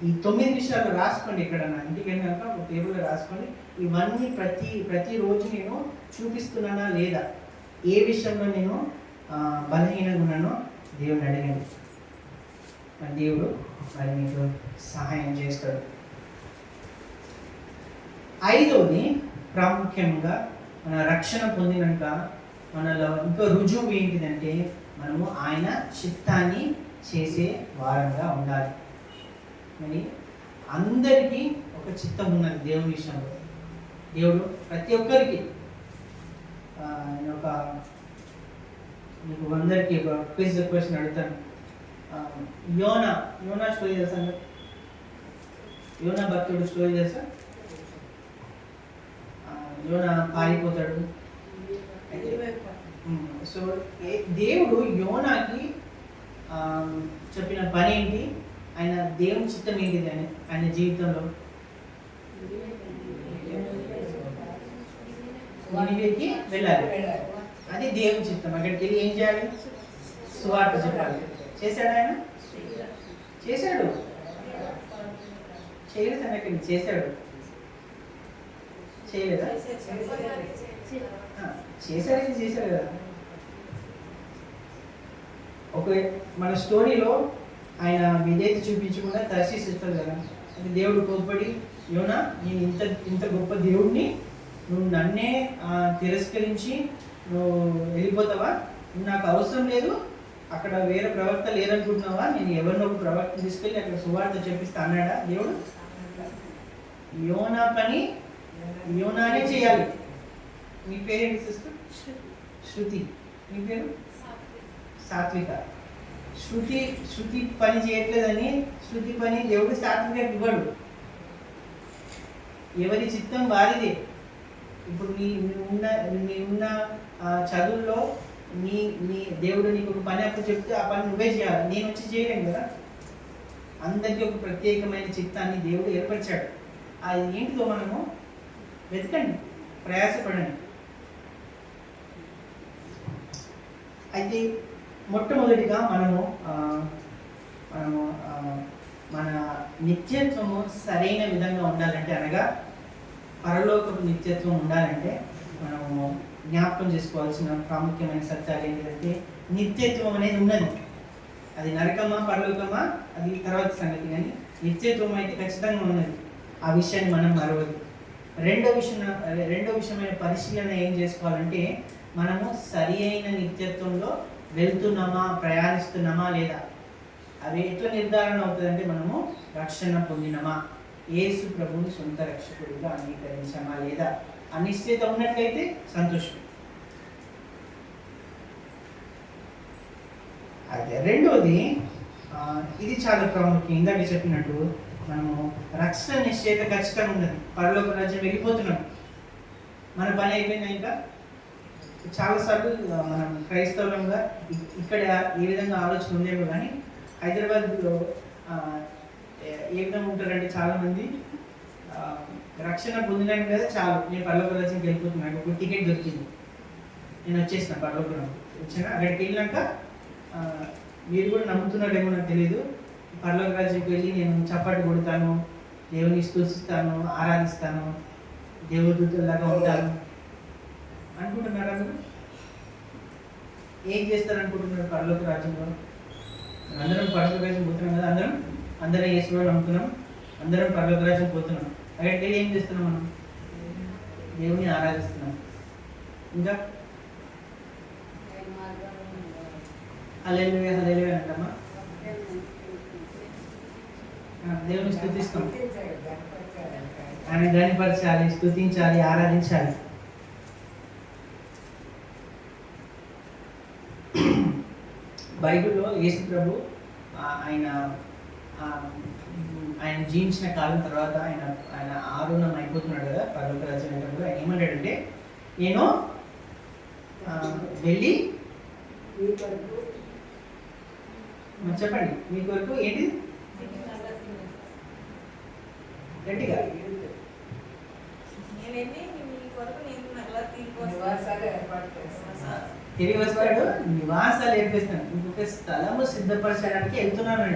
ఈ 9 విషయాలు రాసుకోండి. ఇక్కడ నా ఇంటికి వెళ్ళినాక ఒక టేబుల్లో రాసుకోండి. ఇవన్నీ ప్రతిరోజు నేను చూపిస్తున్నానా లేదా, ఏ విషయంలో నేను బలహీనంగా ఉన్నానో దేవుడిని అడగండి. మరి దేవుడు మరి మీకు సహాయం చేస్తాడు. 5వది ప్రాముఖ్యంగా మన రక్షణ పొందినాక మనలో ఇంకో రుజువు ఏంటిదంటే మనము ఆయన చిత్తాన్ని చేసే వారంగా ఉండాలి. మరి అందరికీ ఒక చిత్తం ఉన్నది దేవుని విషయంలో. దేవుడు ప్రతి ఒక్కరికి నేను మీకు అందరికీ ఒక క్వశ్చన్ అడుగుతాను. యోనా స్టోరీ తెలుసా? యోనా భక్తుడు స్టోరీ తెలుసా? యోనా పారిపోతాడు. సో దేవుడు యోనాకి చెప్పిన పని ఏంటి, ఆయన దేవుని చిత్తం ఏంటిది అని ఆయన జీవితంలో? నినివేకి వెళ్ళాలి, అది దేవుని చిత్తం. అక్కడికి వెళ్ళి ఏం చేయాలి? సువార్త చెప్పాలి. చేశాడు ఆయన? చేశాడు. చేయలేదు అన్నట్టు చేశాడు. చేయలేదా? చేశాడైతే చేశాడు కదా. ఒక మన స్టోరీలో ఆయన విధేయత చూపించకుండా తర్షీషు ఇస్తాడు కదా. అంటే దేవుడు కోప్పడి, యోనా నేను ఇంత గొప్ప దేవుడిని నువ్వు నన్నే తిరస్కరించి నువ్వు వెళ్ళిపోతావా? నువ్వు నాకు అవసరం లేదు, అక్కడ వేరే ప్రవక్త లేదనుకుంటున్నావా? నేను ఎవరినో ఒక ప్రవక్త తీసుకెళ్ళి అక్కడ సువార్త చెప్పిస్తా అన్నాడా దేవుడు? యోనా పని యోనానే చేయాలి. మీ పేరేంటి సిస్టర్? శృతి. మీ పేరు? సాత్విక. శృతి పని చేయట్లేదని శృతి పని దేవుడు సాత్విక ఇవ్వడు. ఎవరి చిత్తం వారిదే. ఇప్పుడు నీ ఉన్న చదువుల్లో నీ నీ దేవుడు నీకు ఒక పని అప్పుడు చెప్తే ఆ పని నువ్వే చేయాలి, నేను వచ్చి చేయలేను కదా. అందరికీ ఒక ప్రత్యేకమైన చిత్తాన్ని దేవుడు ఏర్పరిచాడు. అది ఏంటిదో మనము వెతకండి, ప్రయాసపడండి. అయితే మొట్టమొదటిగా మనము మన నిత్యత్వము సరైన విధంగా ఉండాలంటే, అనగా పరలోకపు నిత్యత్వం ఉండాలంటే మనము జ్ఞాపకం చేసుకోవాల్సిన ప్రాముఖ్యమైన సత్యాలు ఏంటంటే, నిత్యత్వం అనేది ఉన్నది. అది నరకమా పరలోకమా అది తర్వాత సంగతి, కానీ నిత్యత్వం అయితే ఖచ్చితంగా ఉన్నది. ఆ విషయాన్ని మనం మరవదు. రెండో విషయమైన పరిశీలన ఏం చేసుకోవాలంటే, మనము సరి అయిన నిత్యత్వంలో వెళ్తున్నామా, ప్రయాణిస్తున్నామా లేదా. అవి ఎట్లా నిర్ధారణ అవుతుందంటే, మనము రక్షణ పొందినమా, యేసు ప్రభువుని సొంత రక్షకుడిగా అంగీకరించామా లేదా. అనిశ్చిత ఉన్నట్లయితే సంతోషం. అయితే రెండోది, ఇది చాలా ప్రాముఖ్యం. ఇందాక చెప్పినట్టు మనము రక్షణ నిశ్చయిత ఖచ్చితంగా ఉన్నది. పరలోక రాజ్యం వెళ్ళిపోతున్నాం, మన పని అయిపోయింది. ఇంకా చాలాసార్లు మనం క్రైస్తవులంగా ఇక్కడ ఏ విధంగా ఆలోచన ఉండేమో, కానీ హైదరాబాద్లో ఏ విధంగా ఉంటారంటే చాలామంది రక్షణ పొందినాను కదా చాలు, నేను పరలోక రాజ్యానికి వెళ్ళిపోతున్నాను, ఒక టికెట్ దొరికింది, నేను వచ్చేసిన పరలోకం వచ్చిన. అక్కడికి వెళ్ళినాక మీరు కూడా నమ్ముతున్నారేమో నాకు తెలియదు, పరలోక రాజ్యానికి వెళ్ళి నేను చప్పట్లు కొడతాను, దేవుని స్తుతిస్తాను, ఆరాధిస్తాను, దేవదూతలాగా ఉంటాను అనుకుంటున్నారా? మీరు ఏం చేస్తారనుకుంటున్నారు పరలోక రాజ్యంలో? అందరం పరలోక రాజ్యం పోతున్నాం కదా, అందరం యేసులో నమ్ముతున్నాం, అందరం పరలోక రాజ్యం పోతున్నాం. అక్కడికి వెళ్ళి ఏం చేస్తున్నాం? మనం దేవుని ఆరాధిస్తున్నాం. ఇంకా హల్లెలూయా హల్లెలూయా అంటామా? దేవుని స్తుతిస్తాం, ఆయన గణపరచాలి, స్తుతించాలి, ఆరాధించాలి. బైబిల్లో యేసు ప్రభు ఆయన జీవించిన కాలం తర్వాత ఆయన ఆరుణం అయిపోతున్నాడు కదా పరలోక రాజ్యం వెళ్ళినప్పుడు. ఆయన ఏమంటాడంటే, నేను వెళ్ళి చెప్పండి మీ కొరకు ఏంటి గట్టిగా తిరిగి వస్తాడు, నివాసాలు ఏర్పిస్తాను, ఇంకొక స్థలము సిద్ధపరచడానికి వెళ్తున్నాను.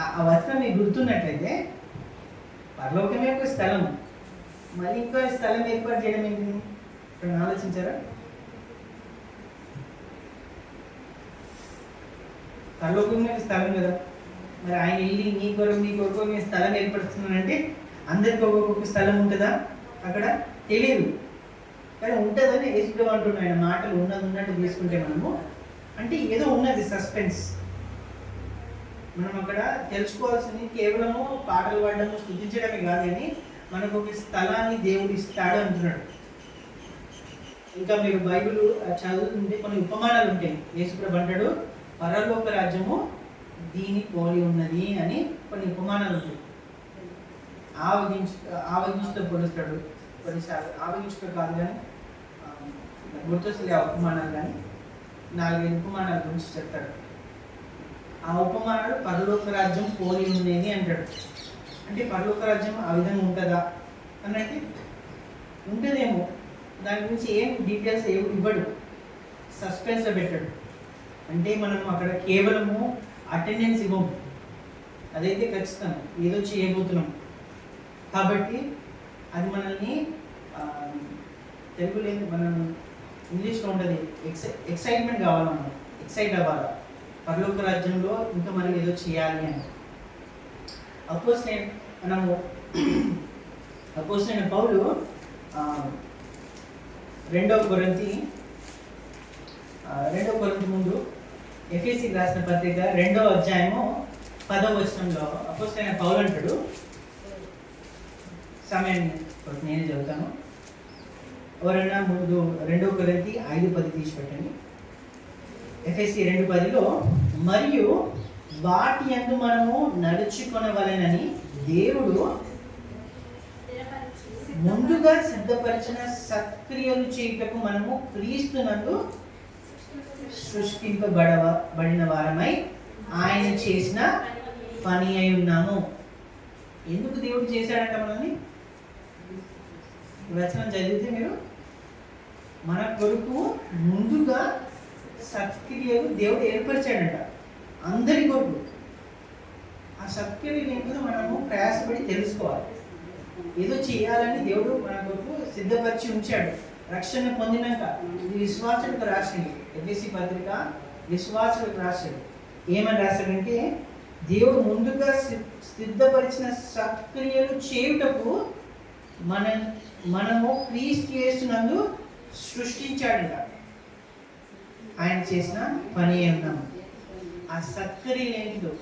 ఆ వచనం మీకు గుర్తున్నట్లయితే పరలోకమే ఒక స్థలం, మళ్ళీ ఇంకో స్థలం ఏర్పాటు చేయడం ఏంటి? ఇప్పుడు ఆలోచించారా? పరలోకమే స్థలం కదా, మరి ఆయన వెళ్ళి నీ కొరకు నేను స్థలం ఏర్పరుస్తున్నానంటే అందరికి ఒక్కొక్క స్థలం ఉంటుందా అక్కడ? తెలియదు, కానీ ఉంటుందని యేసు అంటున్నాడు. ఆయన మాటలు ఉన్నట్టు తీసుకుంటే మనము అంటే ఏదో ఉన్నది సస్పెన్స్. మనం అక్కడ తెలుసుకోవాల్సింది కేవలము పాటలు పాడడము, స్తుతించడమే కాదు, కానీ మనకు ఒక స్థలాన్ని దేవుడు ఇస్తాడు అంటున్నాడు. ఇంకా మీరు బైబిల్ చదువుతుంటే కొన్ని ఉపమానాలు ఉంటాయి. యేసుప్రభు అంటాడు, పరలోక రాజ్యము దీని పోలి ఉన్నది అని కొన్ని ఉపమానాలు ఉంటాయి. ఆవగించుతో పోలుస్తాడు కొన్నిసార్లు. ఆవగించుతో కాదు కానీ గుర్తొస్తుంది ఆ ఉపమానాలు, కానీ 4-5 ఉపమానాల గురించి చెప్తాడు. ఆ ఉపమానాలు పరలోక రాజ్యం పోలి ఉండేది అంటాడు. అంటే పరలోక రాజ్యం ఆ విధంగా ఉంటుందా అన్నట్టు ఉంటుందేమో, దాని గురించి ఏం డీటెయిల్స్ ఏమి ఇవ్వడు, సస్పెన్స్లో పెట్టాడు. అంటే మనం అక్కడ కేవలము అటెండెన్స్ ఇవ్వము, అదైతే ఖచ్చితంగా ఏదో చేయబోతున్నాం కాబట్టి అది మనల్ని తెలుగులో మనం ఇంగ్లీష్లో ఉంటుంది ఎక్సైట్మెంట్ కావాలి, మనం ఎక్సైట్ అవ్వాలి పరలోక రాజ్యంలో ఇంకా మనం ఏదో చేయాలి అని. అపోస్తలుడైన పౌలు 2 కొరింథీ ముందు ఎఫెసీకి రాసిన పత్రిక 2వ అధ్యాయము 10వ వచనంలో అపోస్తలుడైన పౌలు అంటాడు, సమయాన్ని నేనే చదువుతాను, ఎవరైనా ముందు 2 కొరింథీ 5:10 తీసి పెట్టండి. ఎఫెసీ 2:10లో, మరియు వాటి యందు మనము నడుచుకొనవలెనని దేవుడు ముందుగా సిద్ధపరిచిన సత్క్రియలు చేయుటకు మనము క్రీస్తునందు సృష్టింపబడిన వారమై ఆయన చేసిన పని అయి ఉన్నాము. ఎందుకు దేవుడు చేశాడంట మనల్ని? వచనం చదివితే మీరు, మన కొరకు ముందుగా సత్క్రియలు దేవుడు ఏర్పరిచాడంట అందరి కొరకు. ఆ సత్క్రియలు ఏంటో మనము ప్రయాసపడి తెలుసుకోవాలి. ఏదో చేయాలని దేవుడు మన కొరకు సిద్ధపరిచి ఉంచాడు. రక్షణ పొందినాక ఇది విశ్వాసులకు రాసింది. ఎఫెసీ పత్రిక విశ్వాసులకు రాశాడు. ఏమని రాశాడంటే, దేవుడు ముందుగా సిద్ధపరిచిన సత్క్రియలు చేయుటకు మనము క్రీస్తు యేసునందు సృష్టించాడంట. ఆయన చేసిన పని అన్నాము. ఆ సత్క్రియలు ఏంటిదో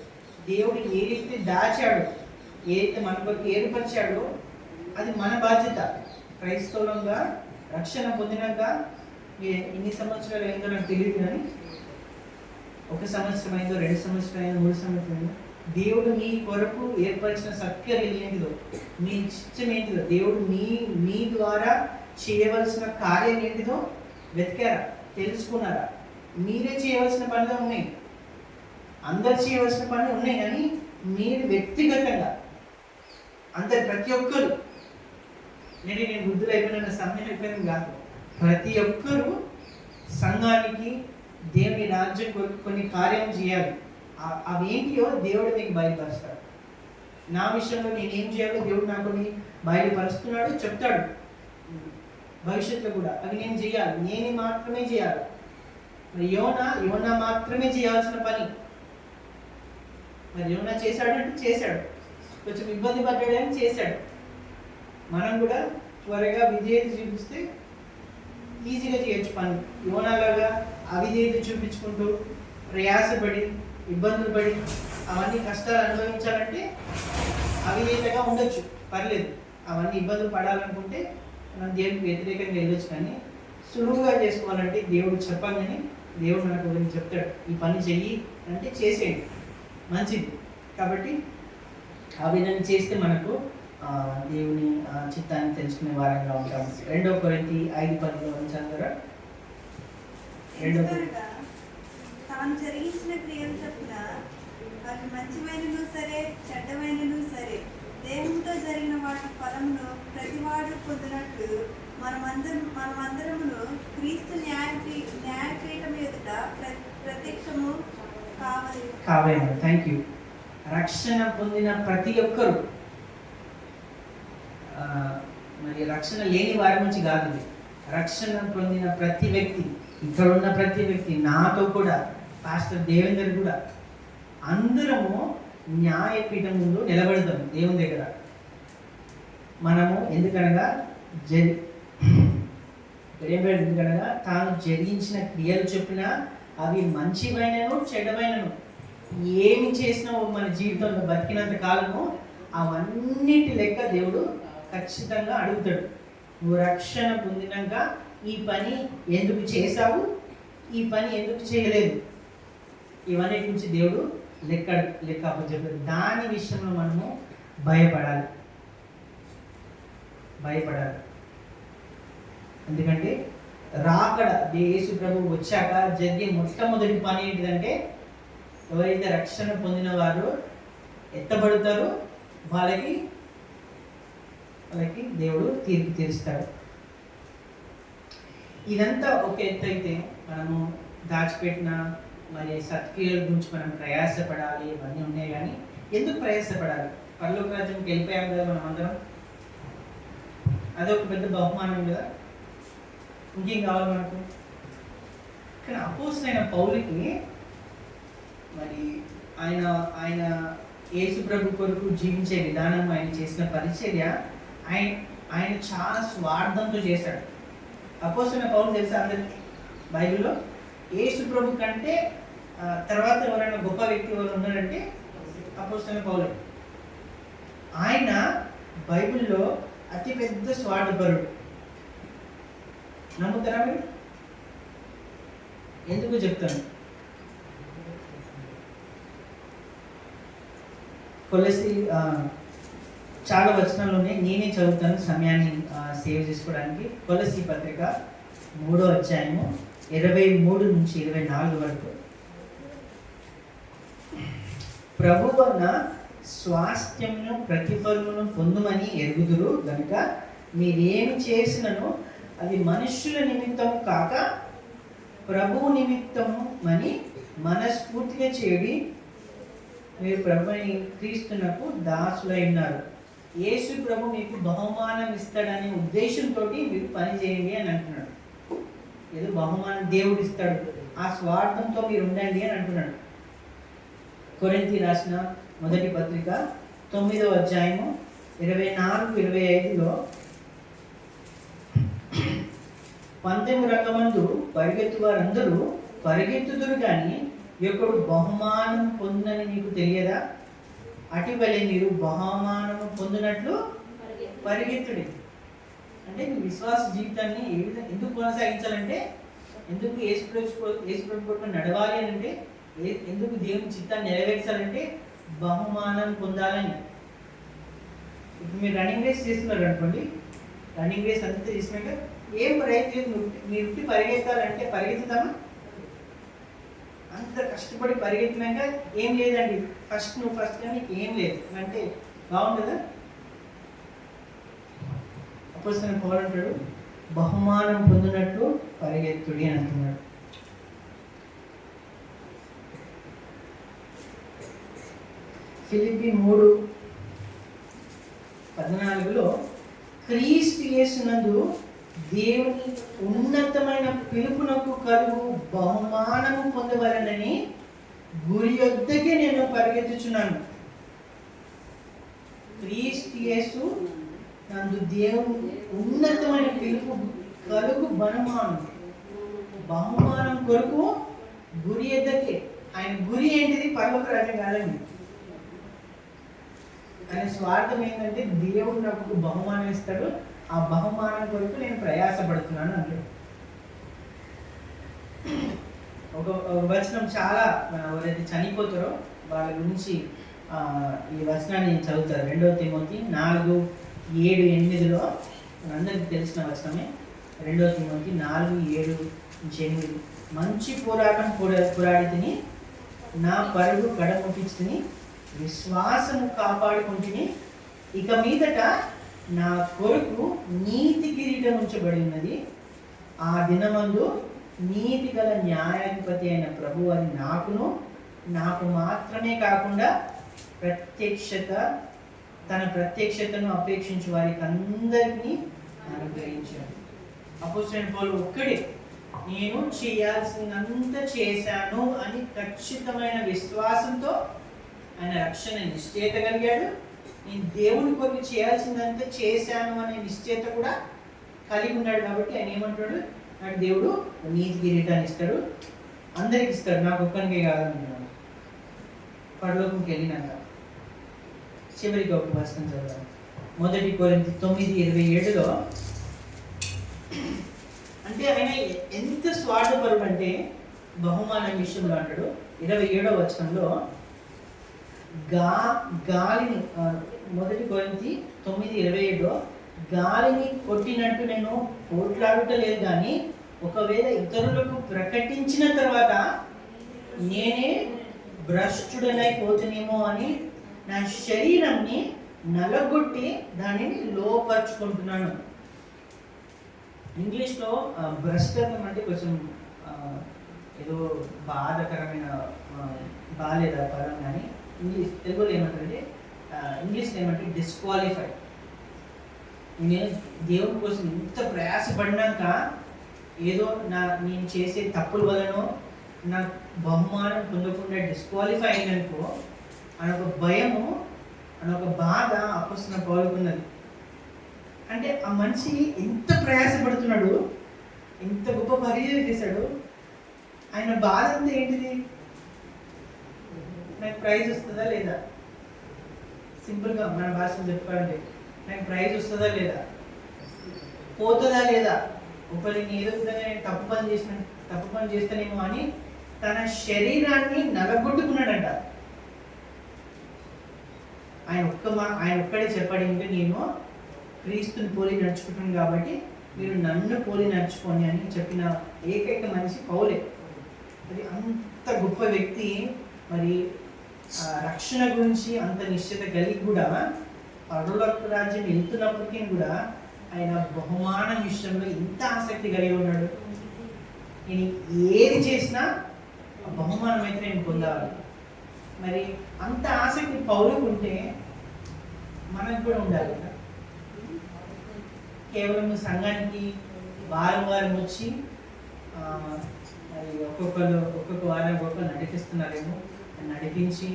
దేవుడు ఏదైతే దాచాడో, ఏదైతే మన కొరకు ఏర్పరిచాడో అది మన బాధ్యత. క్రైస్తవులంగా రక్షణ పొందినాక ఎన్ని సంవత్సరాలు అయిందో నాకు తెలియదు, కానీ 1 సంవత్సరం అయిందో, 2 సంవత్సరం అయిందో, 3 సంవత్సరం అయిందో, దేవుడు మీ కొరకు ఏర్పరిచిన సత్క్రియలు ఏంటిదో, మీ చిత్తం ఏంటిదో, దేవుడు మీ ద్వారా చేయవలసిన కార్యం ఏంటిదో వెతికారా, తెలుసుకున్నారా? మీరే చేయవలసిన పనులు ఉన్నాయి, అందరు చేయవలసిన పనులు ఉన్నాయి, కానీ మీరు వ్యక్తిగతంగా అందరు ప్రతి ఒక్కరు, నేను వృద్ధులు అయిపోయిన సమయం అయిపోయింది కాదు, ప్రతి ఒక్కరూ సంఘానికి దేవుని రాజ్యం కొరకు కొన్ని కార్యం చేయాలి. అవి ఏంటియో దేవుడు మీకు బయలుపరుస్తాడు. నా విషయంలో నేను ఏం చేయాలో దేవుడు నాకు బయలుపరుస్తున్నాడు, చెప్తాడు. భవిష్యత్తులో కూడా అవి నేను చేయాలి, నేను మాత్రమే చేయాలి. మరి యోనా మాత్రమే చేయాల్సిన పని. మరి యోనా చేశాడంటే చేశాడు, కొంచెం ఇబ్బంది పడ్డాడని చేశాడు. మనం కూడా త్వరగా విధేయత చూపిస్తే ఈజీగా చేయొచ్చు పని. యోనాలాగా అవిధేయత చూపించుకుంటూ ప్రయాసపడి ఇబ్బందులు పడి అవన్నీ కష్టాలు అనుభవించాలంటే అవిధేయతగా ఉండొచ్చు, పర్లేదు. అవన్నీ ఇబ్బందులు పడాలనుకుంటే మనం దేవుడికి వ్యతిరేకంగా వెళ్ళొచ్చు, కానీ సులువుగా చేసుకోవాలంటే దేవుడు చెప్పగానే దేవుడు మనకు గురించి చెప్తాడు, ఈ పని చెయ్యి అంటే చేసేయండి, మంచిది. కాబట్టి ఆ విధంగా చేస్తే మనకు దేవుని చిత్తాన్ని తెలుసుకునే వారంగా ఉంటాం. 2 కొరింథీ 5:10 చంద్ర. తాను జరిగించిన క్రియలు చొప్పున అవి మంచివైనను సరే చెడ్డమైనను సరే దేవునితో జరిగిన వాటి ఫలమును ప్రతివాడు పొందినట్లు మనమందరమును క్రీస్తు న్యాయపీఠం ఎదుట ప్రత్యక్షము కావాలి. Thank you. రక్షణ పొందిన ప్రతి ఒక్కరు, మరి రక్షణ లేని వారి నుంచి కాదు, రక్షణ పొందిన ప్రతి వ్యక్తి, ఇక్కడ ఉన్న ప్రతి వ్యక్తి, నాతో కూడా, పాస్టర్ దేవేందర్ కూడా, అందరము న్యాయపీఠం ముందు నిలబడతాం దేవుని దగ్గర. మనము ఎందుకనగా ఎందుకనగా తాను జరిగించిన క్రియలు చెప్పిన అవి మంచివైనను చెడ్డమైనను ఏమి చేసినా మన జీవితంలో బతికినంత కాలము అవన్నిటి లెక్క దేవుడు ఖచ్చితంగా అడుగుతాడు. నువ్వు రక్షణ పొందినాక ఈ పని ఎందుకు చేశావు, ఈ పని ఎందుకు చేయలేదు, ఇవన్నీ గురించి దేవుడు లెక్క అప్పచెప్పాడు. దాని విషయంలో మనము భయపడాలి. ఎందుకంటే రాకడ యేసు ప్రభు వచ్చాక జరిగే మొట్టమొదటి పని ఏంటిదంటే, ఎవరైతే రక్షణ పొందిన వారు ఎత్తబడతారో వాళ్ళకి దేవుడు తీర్పు తీరుస్తాడు. ఇదంతా ఒక ఎత్తు అయితే, మనము దాచిపెట్టిన మరి సత్క్రియల గురించి మనం ప్రయాసపడాలి, ఇవన్నీ ఉన్నాయి. కానీ ఎందుకు ప్రయాసపడాలి? పరలోక రాజ్యంకి వెళ్ళిపోయాం కదా మనం అందరం, అదొక పెద్ద బహుమానం కదా, ఇంకేం కావాలి మనకు? కానీ అపోస్తలుడైన పౌలుకి మరి ఆయన యేసు ప్రభు కొరకు జీవించే విధానం, ఆయన చేసిన పరిచర్య, ఆయన చాలా స్వార్థంతో చేశాడు. అపోస్తలుడైన పౌలు తెలుసా అందరికీ? బైబిల్లో యేసు ప్రభు కంటే తర్వాత ఎవరైనా గొప్ప వ్యక్తి ఎవరు ఉన్నారంటే అపోస్తలుడైన పౌలు. ఆయన బైబిల్లో అతిపెద్ద స్వార్థపరుడు. నమ్ముతారా మీరు? ఎందుకు చెప్తాను. కొలస్సీ చాలా వచనాల్లోనే నేనే చదువుతాను సమయాన్ని సేవ్ చేసుకోవడానికి. కొలస్సీ పత్రిక 3వ అధ్యాయము 23 నుంచి 24 వరకు. ప్రభు వలన స్వాస్థ్యమును ప్రతిఫలమును పొందుమని ఎరుగుదురు గనుక మీరేమి చేసినను అది మనుష్యుల నిమిత్తము కాక ప్రభువు నిమిత్తము అని మనస్ఫూర్తిగా చేడి మీరు ప్రభుని క్రీస్తునకు దాసులై ఉన్నారు. యేసు ప్రభు మీకు బహుమానం ఇస్తాడనే ఉద్దేశంతో మీరు పని చేయండి అని అంటున్నాడు. ఏదో బహుమానం దేవుడు ఇస్తాడు, ఆ స్వార్థంతో మీరు ఉండండి అని అంటున్నాడు. కొరింథీ రాసిన మొదటి పత్రిక 9వ అధ్యాయము 24-25లో పందెము రంగమందు పరిగెత్తు వారందరూ పరిగెత్తుదురు కానీ ఒకడు బహుమానం పొందని మీకు తెలియదా? అటువలే మీరు బహుమానము పొందినట్లు పరిగెత్తుడి. అంటే మీ విశ్వాస జీవితాన్ని ఎందుకు కొనసాగించాలంటే, ఎందుకు యేసు నడవాలి అని అంటే, ఎందుకు దేవుని చిత్తాన్ని నెరవేర్చాలంటే బహుమానం పొందాలని. ఇప్పుడు మీరు రన్నింగ్ రేస్ చేస్తున్నారు అనుకోండి, రన్నింగ్ రేస్ అంతా చేసినాక ఏం ప్రయత్నం మీరు పరిగెత్తాలంటే పరిగెత్తుతామా? అంత కష్టపడి పరిగెత్తినాక ఏం లేదండి, నువ్వు ఫస్ట్ కానీ ఏం లేదు అంటే బాగుంటుందా? అపోస్తలుడైన పౌలు అంటాడు బహుమానం పొందినట్లు పరిగెత్తుడి అని అంటున్నాడు. ఫిలిప్పీ 3:14లో క్రీస్తు యేసునందు దేవుని ఉన్నతమైన పిలుపునకు కలుగు బహుమానము పొందవలనని గురి యొద్దకే నేను పరిగెత్తుచున్నాను. క్రీస్తు యేసు నందు దేవుని ఉన్నతమైన పిలుపు కలుగు బహుమానం కొరకు గురి యొద్దకే. ఆయన గురి ఏంటిది? పరలోక రాజ్యం కాదండి. ఆయన స్వార్థం ఏంటంటే దేవుడు నాకు బహుమానం ఇస్తాడు, ఆ బహుమానం కొరకు నేను ప్రయాసపడుతున్నాను అంటే. ఒక వచనం చాలా ఎవరైతే చనిపోతారో వాళ్ళ గురించి ఈ వచనాన్ని చదువుతారు. 2వ తిమోతి 4:7-8లో అందరికీ తెలిసిన వచనమే. 2వ తిమోతి 4:7-8 మంచి పోరాటం పోరాడి తిని నా పరుగు కడముట్టించుకుని విశ్వాసము కాపాడుకుంటుని ఇక మీదట నా కొరకు నీతి కిరీటం ఉంచబడి ఉన్నది. ఆ దినమందు నీతి గల న్యాయాధిపతి అయిన ప్రభు అని నాకు మాత్రమే కాకుండా తన ప్రత్యక్షతను అపేక్షించే వారికి అందరికీ అనుగ్రహించాడు. అపోస్తలుడైన పౌలు ఒక్కడే నేను చేయాల్సినంత చేశాను అని ఖచ్చితమైన విశ్వాసంతో ఆయన రక్షణ నిశ్చయిత కలిగాడు. నేను దేవుని కొరకు చేయాల్సిందంతా చేశాను అనే నిశ్చయిత కూడా కలిగి ఉన్నాడు. కాబట్టి ఆయన ఏమంటాడు, నాకు దేవుడు నీతి కిరీటాన్ని ఇస్తాడు, అందరికి ఇస్తాడు, నాకు ఒక్కరికే కాదనుకున్నాడు. పరలోకంకి వెళ్ళినాక చివరికి ఒక వచనం చదవాలి. 1 కొరింథీ 9:27లో అంటే ఆయన ఎంత స్వార్థపరుడు అంటే బహుమానం విషయంలో అంటాడు. 27వ వచనంలో గాలిని 1 కొరింథీ 9:27లో గాలిని కొట్టినట్టు నేను పోట్లాడటలేదు, కానీ ఒకవేళ ఇతరులకు ప్రకటించిన తర్వాత నేనే భ్రష్టుడనైపోతునేమో అని నా శరీరాన్ని నలగొట్టి దానిని లోపరుచుకుంటున్నాను. ఇంగ్లీష్లో భ్రష్టత్వం అంటే కొంచెం ఏదో బాధాకరమైన బాగాలేదా పదం, కానీ తెలుగులో ఏమంటారంటే ఇంగ్లీష్లో ఏమంటే డిస్క్వాలిఫై. నేను దేవుని కోసం ఇంత ప్రయాసపడినాక ఏదో నేను చేసే తప్పుల వలనో నా బహుమానం పొందకుండా డిస్క్వాలిఫై అయిననుకో అని ఒక భయము అని ఒక బాధ అపోస్తలుడైన పౌలుకున్నది. అంటే ఆ మనిషి ఎంత ప్రయాసపడుతున్నాడు, ఎంత గొప్ప పరిచయం చేశాడు. ఆయన బాధ అంతా ఏంటిది? నాకు ప్రైజ్ వస్తుందా లేదా? సింపుల్గా మన భాషలో చెప్పుకోవాలంటే నాకు ప్రైజ్ వస్తుందా లేదా, పోతుందా లేదా, ఒకరి ఏదో విధంగా నేను తప్పు పని చేస్తానేమో అని తన శరీరాన్ని నలగొట్టుకున్నాడంట. ఆయన ఒక్కడే చెప్పాడు, ఇంకా నేను క్రీస్తుని పోలి నడుచుకుంటాను కాబట్టి మీరు నన్ను పోలి నడుచుకోండి అని చెప్పిన ఏకైక మనిషి పౌలే. అది అంత గొప్ప వ్యక్తి. మరి రక్షణ గురించి అంత నిశ్చయత కలిగి కూడా పరలోక రాజ్యం వెళ్తున్నప్పటికీ కూడా ఆయన బహుమానం విషయంలో ఇంత ఆసక్తి కలిగి ఉన్నాడు. నేను ఏది చేసినా బహుమానం అయితే నేను పొందాలి. మరి అంత ఆసక్తి పౌలుకు ఉంటే మనకు కూడా ఉండాలి కదా. కేవలం సంఘానికి వారం వారం వచ్చి మరి ఒక్కొక్క వారం ఒక్కొక్కరు నడిపిస్తున్నారేమో, నడిపించి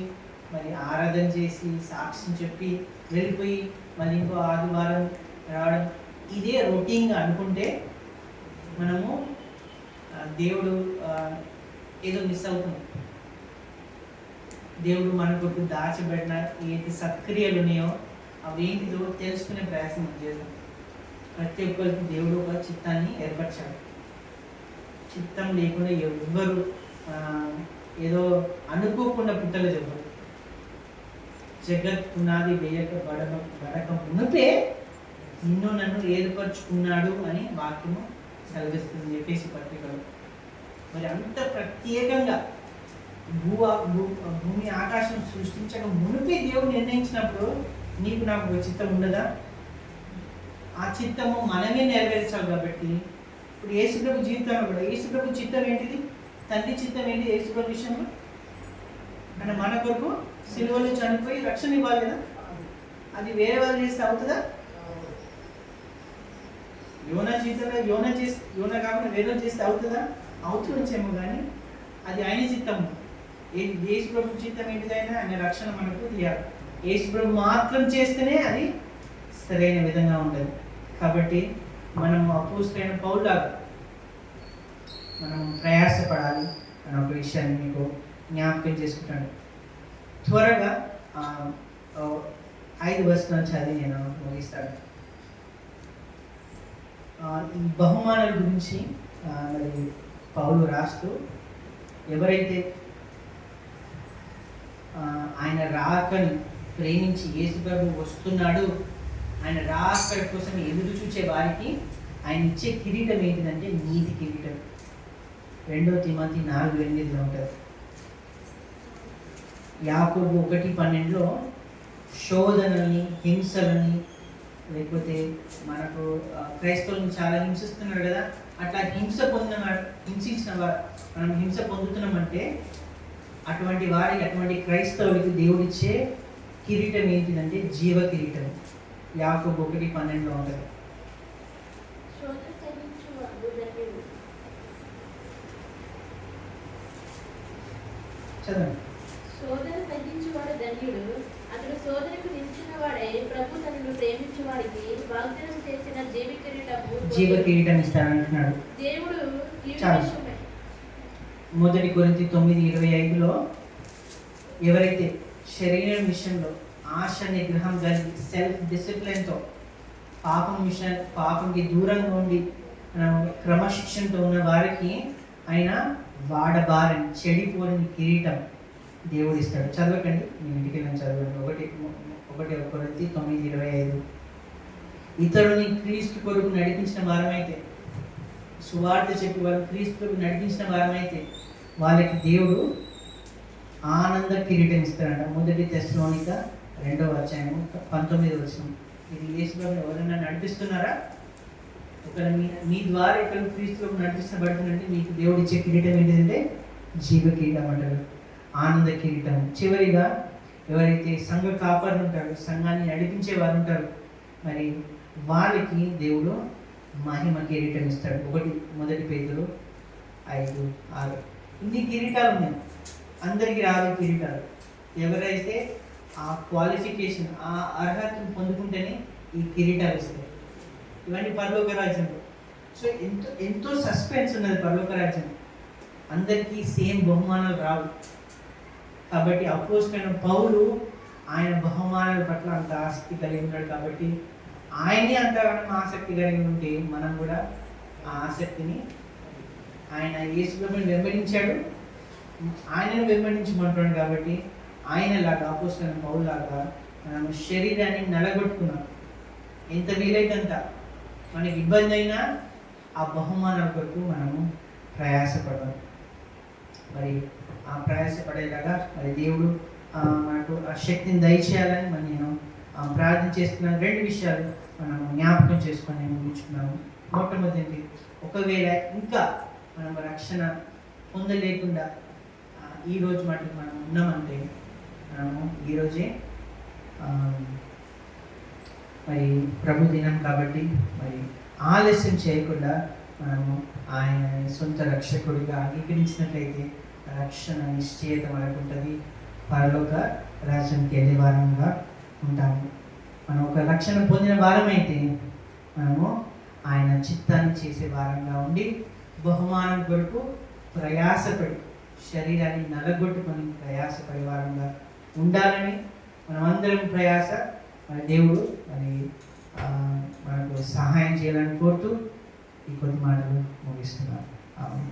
మరి ఆరాధన చేసి సాక్ష్యం చెప్పి వెళ్ళిపోయి మళ్ళీ ఇంకో ఆదివారం రావడం, ఇదే రొటీన్గా అనుకుంటే మనము దేవుడు ఏదో మిస్ అవుతుంది. దేవుడు మన కొరకు దాచిపెట్టిన ఏది సత్క్రియలు ఉన్నాయో అవేంటిదో తెలుసుకునే ప్రయాసం చేద్దాం. ప్రతి ఒక్కరికి దేవుడు ఒక చిత్తాన్ని ఏర్పరిచాడు. చిత్తం లేకుండా ఎవ్వరు ఏదో అనుకోకుండా పుట్టలు చెప్పరు. జగత్ పునాది బడక మునిపే నిన్ను నన్ను ఏర్పరచుకున్నాడు అని వాక్యము సెలవిస్తుంది చెప్పేసి పత్రికలు. మరి అంత ప్రత్యేకంగా భూమి ఆకాశం సృష్టించక మునిపే దేవుడు నిర్ణయించినప్పుడు నీకు నాకు ఒక చిత్తం ఉండదా? ఆ చిత్తము మనమే నెరవేర్చాలి. కాబట్టి ఇప్పుడు యేసుప్రభు జీవితంలో కూడా యేసుప్రభు చిత్తం ఏంటిది? తండ్రి చిత్తం ఏంటి యేసుప్రభు విషయంలో? అంటే మన కొరకు సిలువలో చనిపోయి రక్షణ ఇవ్వాలి కదా. అది వేరే వాళ్ళు చేస్తే అవుతుందా? యోనా జీవితంలో యోనా కాకుండా వేరే చేస్తే అవుతుందా? అవుతుందేమో, కానీ అది ఆయన చిత్తము. యేసుప్రభు చిత్తం ఏంటిదైనా ఆయన రక్షణ మనకు తీయాలి. యేసుప్రభు మాత్రం చేస్తేనే అది సరైన విధంగా ఉండదు. కాబట్టి మనం అపోస్తలుడైన పౌలులాగా మనం ప్రయాసపడాలి అన్న ఒక విషయాన్ని మీకు జ్ఞాపకం చేసుకుంటాను. త్వరగా 5 వచనాలు చదివి నేను ముగిస్తాను. ఈ బహుమానాల గురించి మరి పౌలు రాస్తూ, ఎవరైతే ఆయన రాకని ప్రేమించి యేసుప్రభు వస్తున్నాడు, ఆయన రాకడ కోసం ఎదురు చూచే వారికి ఆయన ఇచ్చే కిరీటం ఏంటిదంటే నీతి కిరీటం. 2 తిమోతి 4:8 ఉంటుంది. యాకోబు 1:12 శోధనల్ని, హింసలని, లేకపోతే మనకు క్రైస్తవులను చాలా హింసిస్తున్నారు కదా, అట్లా హింసించిన వారు మనం హింస పొందుతున్నామంటే అటువంటి వారికి, అటువంటి క్రైస్తవులకి దేవుడిచ్చే కిరీటం ఏంటిదంటే జీవ కిరీటం. యాకోబు 1:12 ఉంటుంది. చదవండి. శోధన తగ్గించువాడు ధన్యుడు, అతడు శోధనకు నిలిచిన వాడే ప్రభు తనను ప్రేమించువాడికి వాగ్దానం చేసిన జీవ కిరీటం ఇస్తానంటున్నాడు దేవుడు. మొదటి కొరింథీ 9:25 ఎవరైతే శరీరం విషయంలో ఆశ నిగ్రహం కలిగి సెల్ఫ్ డిసిప్లిన్తో పాపంకి దూరంగా ఉండి క్రమశిక్షణతో ఉన్న వారికి ఆయన వాడబారని చెడిపోని కిరీటం దేవుడు ఇస్తాడు. చదవకండి, నేను ఇంటికి వెళ్ళి చదవండి. 1 కొరింథీ 9:25 ఇతరుని క్రీస్తు కొరకు నడిపించిన వారమైతే, సువార్త చెప్పి వారు క్రీస్తు కొరకు నడిపించిన వారమైతే వాళ్ళకి దేవుడు ఆనంద కిరీటం ఇస్తాడంట. 1 తెస్సలోనిక 2:19. ఇది యేసుప్రభుని ఎవరైనా నడిపిస్తున్నారా? ఒకవేళ మీ ద్వారా ఇక్కడ క్రీస్తులకు నడిపించబడుతుందంటే మీకు దేవుడు ఇచ్చే కిరీటం ఏంటంటే జీవ కిరీటం అంటారు, ఆనంద కిరీటం. చివరిగా ఎవరైతే సంఘ కాపర్లు ఉంటారో, సంఘాన్ని నడిపించే వారు ఉంటారు, మరి వాళ్ళకి దేవుడు మహిమ కిరీటం ఇస్తాడు. 1 పేతురు 5:6. ఇన్ని కిరీటాలు ఉన్నాయి. అందరికీ రాదు కిరీటాలు. ఎవరైతే ఆ క్వాలిఫికేషన్, ఆ అర్హతను పొందుకుంటేనే ఈ కిరీటాలు ఇస్తాయి. ఇవన్నీ పరలోక రాజ్యంలో. సో ఎంతో సస్పెన్స్ ఉన్నది పరలోక రాజ్యం. అందరికీ సేమ్ బహుమానాలు రావు. కాబట్టి అపోస్తలుడైన పౌలు ఆయన బహుమానాల పట్ల అంత ఆసక్తి కలిగి ఉన్నాడు. కాబట్టి ఆయనే అంతగానో ఆసక్తి కలిగి ఉంటే మనం కూడా ఆ ఆసక్తిని, ఆయన యేసుప్రభుని వెంబడించాడు, ఆయనను వెంబడించమంటాడు. కాబట్టి ఆయనలాగా అపోస్తలుడైన పౌలులాగా మనము శరీరాన్ని నలగొట్టుకున్నాం. ఎంత వీలైతే అంత మనకి ఇబ్బంది అయినా ఆ బహుమానాల కొరకు మనము ప్రయాసపడాలి. మరి ఆ ప్రయాసపడేలాగా మరి దేవుడు మనకు ఆ శక్తిని దయచేయాలని మరి నేను ప్రార్థన చేస్తున్నాను. 2 విషయాలు మనం జ్ఞాపకం చేసుకొని ముగించుకున్నాము. మొట్టమొదటి, ఒకవేళ ఇంకా మనం రక్షణ పొందలేకుండా ఈ రోజు మటుకు మనం ఉన్నామంటే మనము ఈరోజే మరి ప్రభు దినం కాబట్టి మరి ఆలస్యం చేయకుండా మనము ఆయన సొంత రక్షకుడిగా అంగీకరించినట్లయితే రక్షణ నిశ్చయత మనకు ఉంటుంది. పరలోక రాజ్యానికి వెళ్ళే వారంగా ఉంటాము. మనం ఒక రక్షణ పొందిన వారమైతే మనము ఆయన చిత్తాన్ని చేసే వారంగా ఉండి బహుమానం కొరకు ప్రయాసపడి శరీరాన్ని నలగొట్టుకొని ప్రయాసపడే వారంగా ఉండాలని మనమందరం ప్రయాస మరి దేవుడు మరి మనకు సహాయం చేయాలని కోరుతూ ఈ కొద్ది మాటలు ముగిస్తున్నాను.